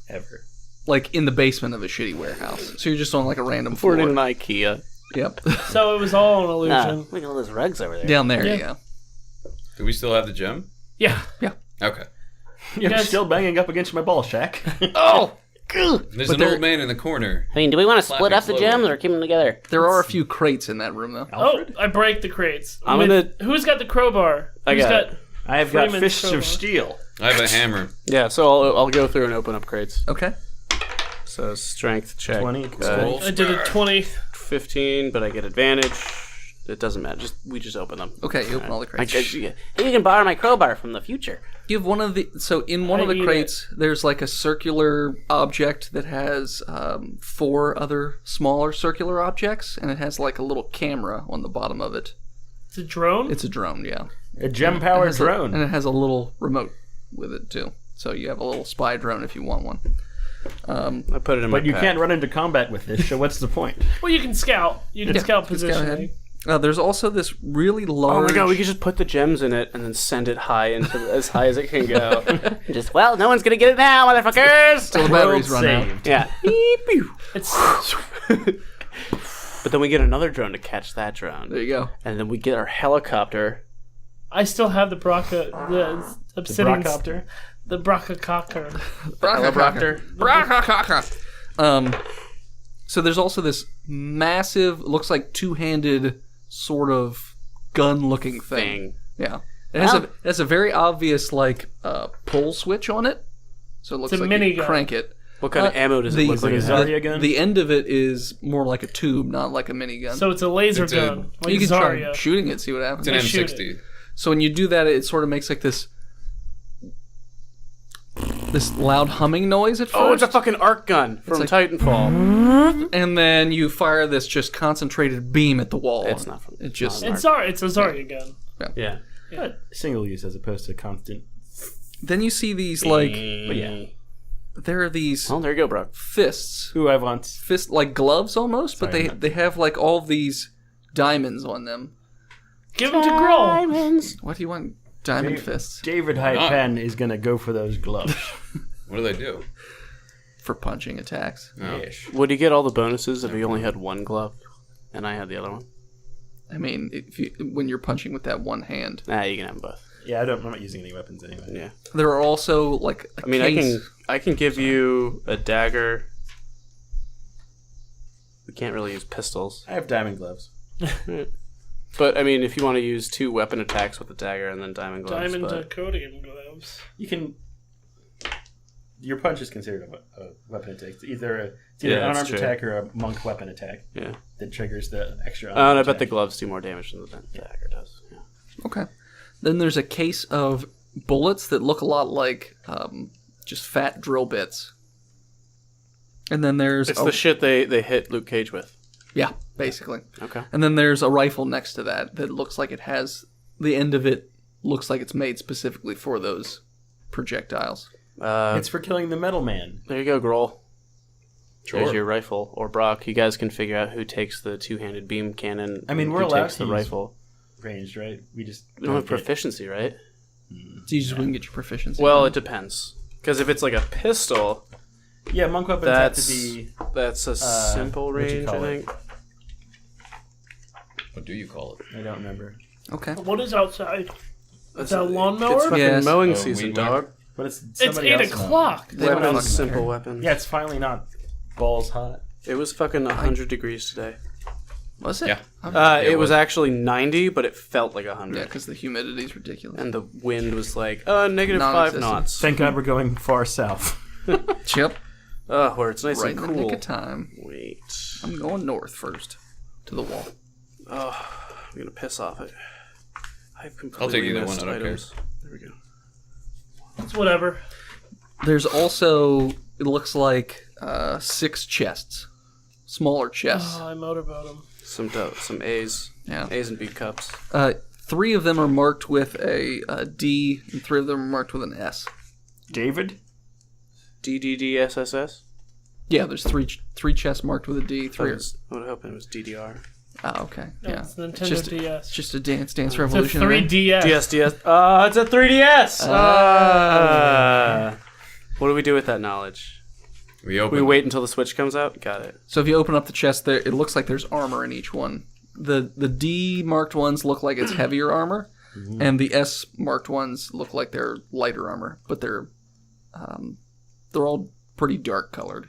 Ever. like in the basement of a shitty warehouse. So you're just on like a random We're floor. in an IKEA. Yep, So it was all an illusion. Look at all those rugs over there. down there. Yeah. Yeah. Do we still have the gem? Yeah. Okay. You're guys- still banging up against my ball, Shaq. Oh, There's an there- old man in the corner. I mean, do we want to split Clapping up the slowly. gems or keep them together? there are a few crates in that room though. Oh, I break the crates. I'm With- gonna- Who's got the crowbar? I Who's got it. I have got Freeman's fists crowbar. of steel. I have a hammer. Yeah, so I'll go through and open up crates. Okay. So strength check. 20. Scroll. I did a 20. 15, but I get advantage. It doesn't matter. We just open them. Okay, you open all the I crates. guess you can borrow my crowbar from the future. You have one of the in one I of the eat crates. There's like a circular object that has 4 other smaller circular objects, and it has like a little camera on the bottom of it. It's a drone. It's a drone, yeah. A gem-powered and drone. it has a little remote with it too. So you have a little spy drone if you want one. I put it in my But you pack. can't run into combat with this, so what's the point? Well, you can scout. You can Yeah, scout you can scout positioning. ahead. There's also this really Oh large. my god, we could just put the gems in it and then send it high into as high as it can go. Just, well, no one's gonna get it now, motherfuckers! Till the batteries World run out. saved. Yeah. Beep, beep. It's But then we get another drone to catch that drone. There you go. And then we get our helicopter. I still have the the obsidian, Brocopter? the brocacocker. So there's also this massive, looks like 2-handed sort of gun-looking thing. Thing. Yeah, it has a very obvious like pull switch on it. So it looks It's a like you minigun. crank it. What kind of ammo does it look like? a it has? Zarya gun? The end of it is more like a tube, not like a minigun. So it's a laser It's a- gun, like you can try Zarya. shooting it, see what happens. It's an shoot M60. So when you do that, it sort of makes like this loud humming noise at first. Oh, it's a fucking arc gun from like- Titanfall. and then you fire this just concentrated beam at the wall. It's not from. It just It's a Zarya gun. Yeah. But single use as opposed to constant. then you see these like But yeah. there are these Well, there you go, bro. fists, Who I want. fist like gloves almost, but Sorry, they have like all these diamonds on them. Give them to Grohl. Diamonds. What do you want? Diamond fists David Hyde Penn is going to go for those gloves. What do they do? for punching attacks. Oh. Ish. Would you get all the bonuses if you only had one glove and I had the other one? I mean, when you're punching with that one hand, Nah, you can have them both. Yeah, I'm not using any weapons anyway. Yeah. there are also like a I mean, case. I can give you a dagger. We can't really use pistols. I have diamond gloves. But, I mean, if you want to use 2 weapon attacks with the dagger and then diamond gloves. Diamond but- codium gloves. You can. Your punch is considered a weapon attack. It's either an Yeah, that's unarmed true. attack or a monk weapon attack Yeah. that triggers the extra. And I unarmed bet the attack. gloves do more damage than the dagger does. Yeah. Okay. Then there's a case of bullets that look a lot like just fat drill bits. And then there's It's the shit they hit Luke Cage with. yeah, basically. Okay. And then there's a rifle next to that looks like it has the end of it looks like it's made specifically for those projectiles. It's for killing the metal man. There you go, Grohl. Sure. There's your rifle. Or Brock, you guys can figure out who takes the two-handed beam cannon. I mean, and we're who allowed takes to the use rifle. Ranged, right? We just We don't have get- proficiency, right? So you just wouldn't get your proficiency. Well, it depends. Because if it's like a pistol, Yeah, monk weapons that's have to be. that's a simple what'd you range, I call it? think. What do you call it? I don't remember. Okay. What is outside? That's that a lawnmower? It's fucking Yes. mowing Oh, season, weed dog. But it's It's somebody 8 else. o'clock. They don't Weapons, fucking simple care. weapon. Yeah, it's finally not balls hot. It was fucking 100 degrees today. Was it? Yeah. It it was was. actually 90, but it felt like 100. Yeah, because the humidity's ridiculous. And the wind was like, negative 5 Non-existent. knots. Thank God we're going far south. Chip, Where it's nice right and in the cool. nick of time. Wait. I'm going north first to the wall. I'm gonna piss off it. I've completely I'll take either missed one, I don't care. items. There we go. It's whatever. There's also, it looks like 6 chests, smaller chests. Oh, I motorboat him. Some A's. Yeah. A's and B cups. 3 of them are marked with a D, and 3 of them are marked with an S. David? DDDSSS? Yeah, there's three chests marked with a D. 3 are. I would hope it was DDR. Oh, okay. Yeah. It's Nintendo It's just, DS. it's just a Dance Dance It's a Revolution. 3DS. DSDS. It's a 3DS! What do we do with that knowledge? We open. We wait until the Switch comes out? Got it. So if you open up the chest, there it looks like there's armor in each one. The D marked ones look like it's heavier armor, and the S marked ones look like they're lighter armor, but they're all pretty dark colored,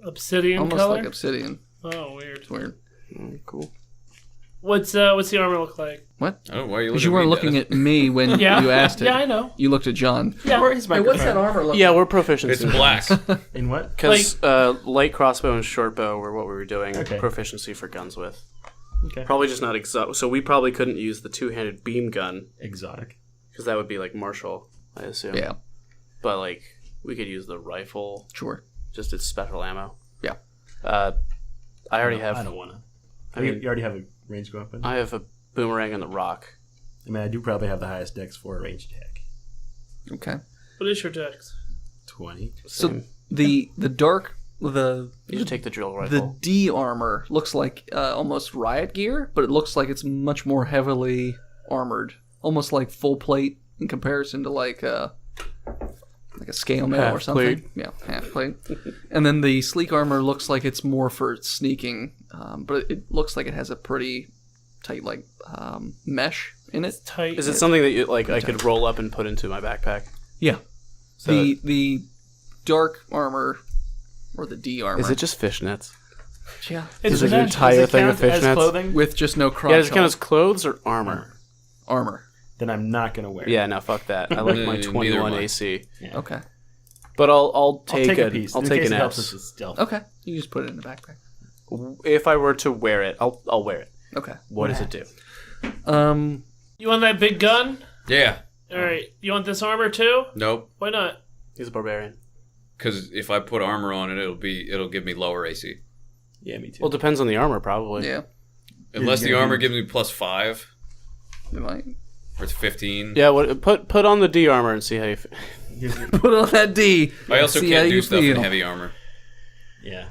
Obsidian almost color? like obsidian. Oh, weird. It's weird. Cool. What's the armor look like? What? Oh, why are you Because looking you weren't at me, looking Dennis? at me when Yeah. you asked it. Yeah, I know. You looked at John. Yeah. Or his microphone. armor look? Yeah, we're proficient. It's black. In what? Because light crossbow and short bow were what we were doing Okay. proficiency for guns with. Okay. Probably just not exotic. So we probably couldn't use the two-handed beam gun Exotic. because that would be like martial, I assume. Yeah, But like we could use the rifle, sure. just its special ammo. Yeah. I already have. I don't want to. I mean- you already have a ranged weapon? I have a boomerang and the rock. I mean, I do probably have the highest dex for a ranged attack. Okay. What is your dex? 20. So Same. the dark the You should take the drill the rifle. D armor looks like almost riot gear, but it looks like it's much more heavily armored, almost like full plate in comparison to like a scale mail or Half something. plate. Yeah, half plate. And then the sleek armor looks like it's more for sneaking, but it looks like it has a pretty tight like mesh in it. Tight. Is it something that you, like I could roll up and put into my backpack? Yeah. So The dark armor or the D armor. is it just fishnets? Yeah. It's Is it an mesh. entire Does it thing of count as fishnets? clothing? With just no crotch. Yeah, does it count hole. as clothes or armor? armor. Then I'm not going to wear it. Yeah, no, fuck that. I like my Neither 21 am I. AC. Okay. But I'll I'll take a piece. I'll in take case an it helps us S. with stealth. Okay. You just put it in the backpack. If I were to wear it, I'll wear it. Okay. What does it do? You want that big gun? Yeah. All right. You want this armor too? Nope. Why not? He's a barbarian. Because if I put armor on it, it'll give me lower AC. Yeah, me too. Well, it depends on the armor, probably. Yeah. Unless the gonna armor be- gives me +5 We might. or it's 15. Yeah. What? Put on the D armor and see how you. Put on that D. I also See how can't you do stuff in feel. heavy armor. Yeah.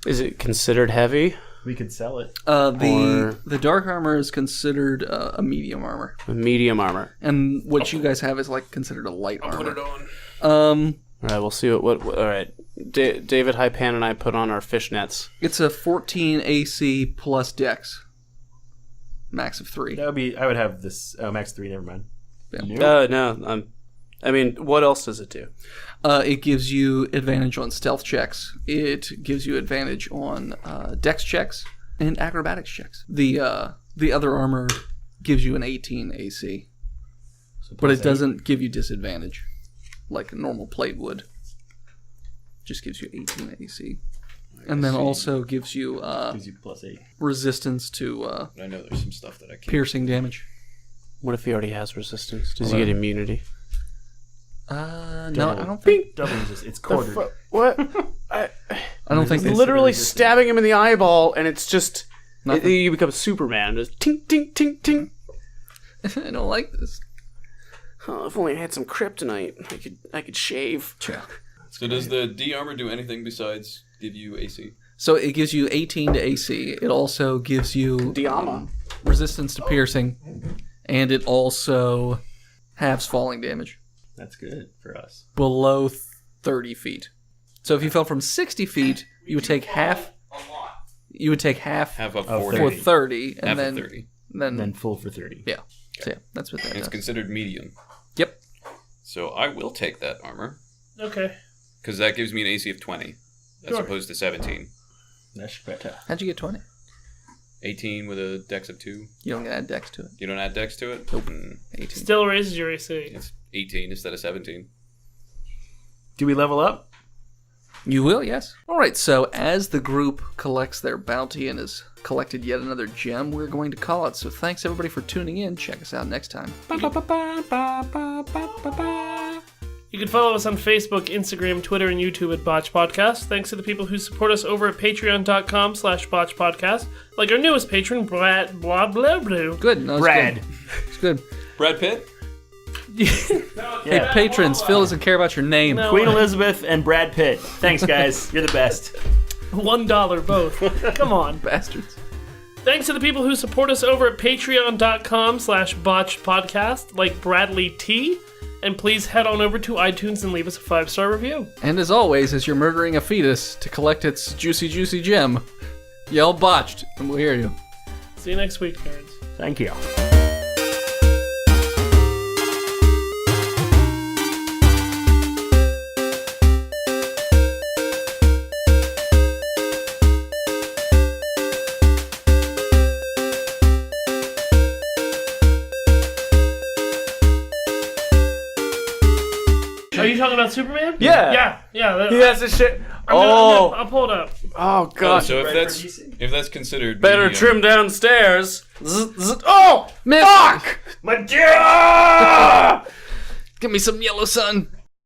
Is it considered heavy? We could sell it. The dark armor is considered a medium armor, Medium armor. and what you guys have is like considered a light armor. Put it on. Um, All right. We'll see what all right. David Hypan and I put on our fishnets. it's a 14 AC plus Dex, max of 3. That would be. I would have this. Oh, max 3. Never mind. Yeah. No. I mean, what else does it do? It gives you advantage on stealth checks. It gives you advantage on Dex checks and acrobatics checks. The other armor gives you an 18 AC, but it doesn't give you disadvantage like a normal plate would. Just gives you 18 AC, and then also gives you Gives you +8. resistance to I know there's some stuff that I can't. piercing damage. What if he already has resistance? Does he get immunity? No, I don't think. Double resist. It's quartered. What? I don't think they Literally stabbing him in the eyeball, and it's just Nothing. you become Superman. Just ting ting ting ting. I don't like this. Oh, if only I had some kryptonite, I could shave. So does the D armor do anything besides give you AC? So it gives you 18 to AC. It also gives you Diama. resistance to piercing, and it also halves falling damage That's good for us. below 30 feet. So if you fell from 60 feet, you would take half. You would take half Half of Oh, 40. for 30, and Half then of 30. And then full for 30. yeah. So yeah, that's what that And it's does. considered medium. Yep. So I will take that armor. Okay. Because that gives me an AC of 20. As Sure. opposed to 17. That's better. How'd you get 20? 18 with a dex of 2. You don't add dex to it. You don't add dex to it? Nope. 18. Still raises your AC. It's 18 instead of 17. Do we level up? You will, yes. All right, so as the group collects their bounty and has collected yet another gem, we're going to call it. So thanks everybody for tuning in. Check us out next time. You can follow us on Facebook, Instagram, Twitter, and YouTube at Botch Podcast. Thanks to the people who support us over at patreon.com/Botch Podcast, like our newest patron, Brad blah blah blah. Good. No, it's Brad. Good. It's good. Brad Pitt? Hey, patrons, Phil doesn't care about your name. No. Queen Elizabeth and Brad Pitt. Thanks, guys. You're the best. $1 both. Come on. Bastards. Thanks to the people who support us over at patreon.com/Botch Podcast, like Bradley T. And please head on over to iTunes and leave us a 5-star review. And as always, as you're murdering a fetus to collect its juicy, juicy gem, yell botched, and we'll hear you. See you next week, nerds. Thank you. Are you talking about Superman? Yeah. Yeah. He has this shit. I'll pull it up. Oh Oh, god. so if that's considered Better medium, trim downstairs. Oh! Miss! Fuck! My jaw! Give me some yellow sun.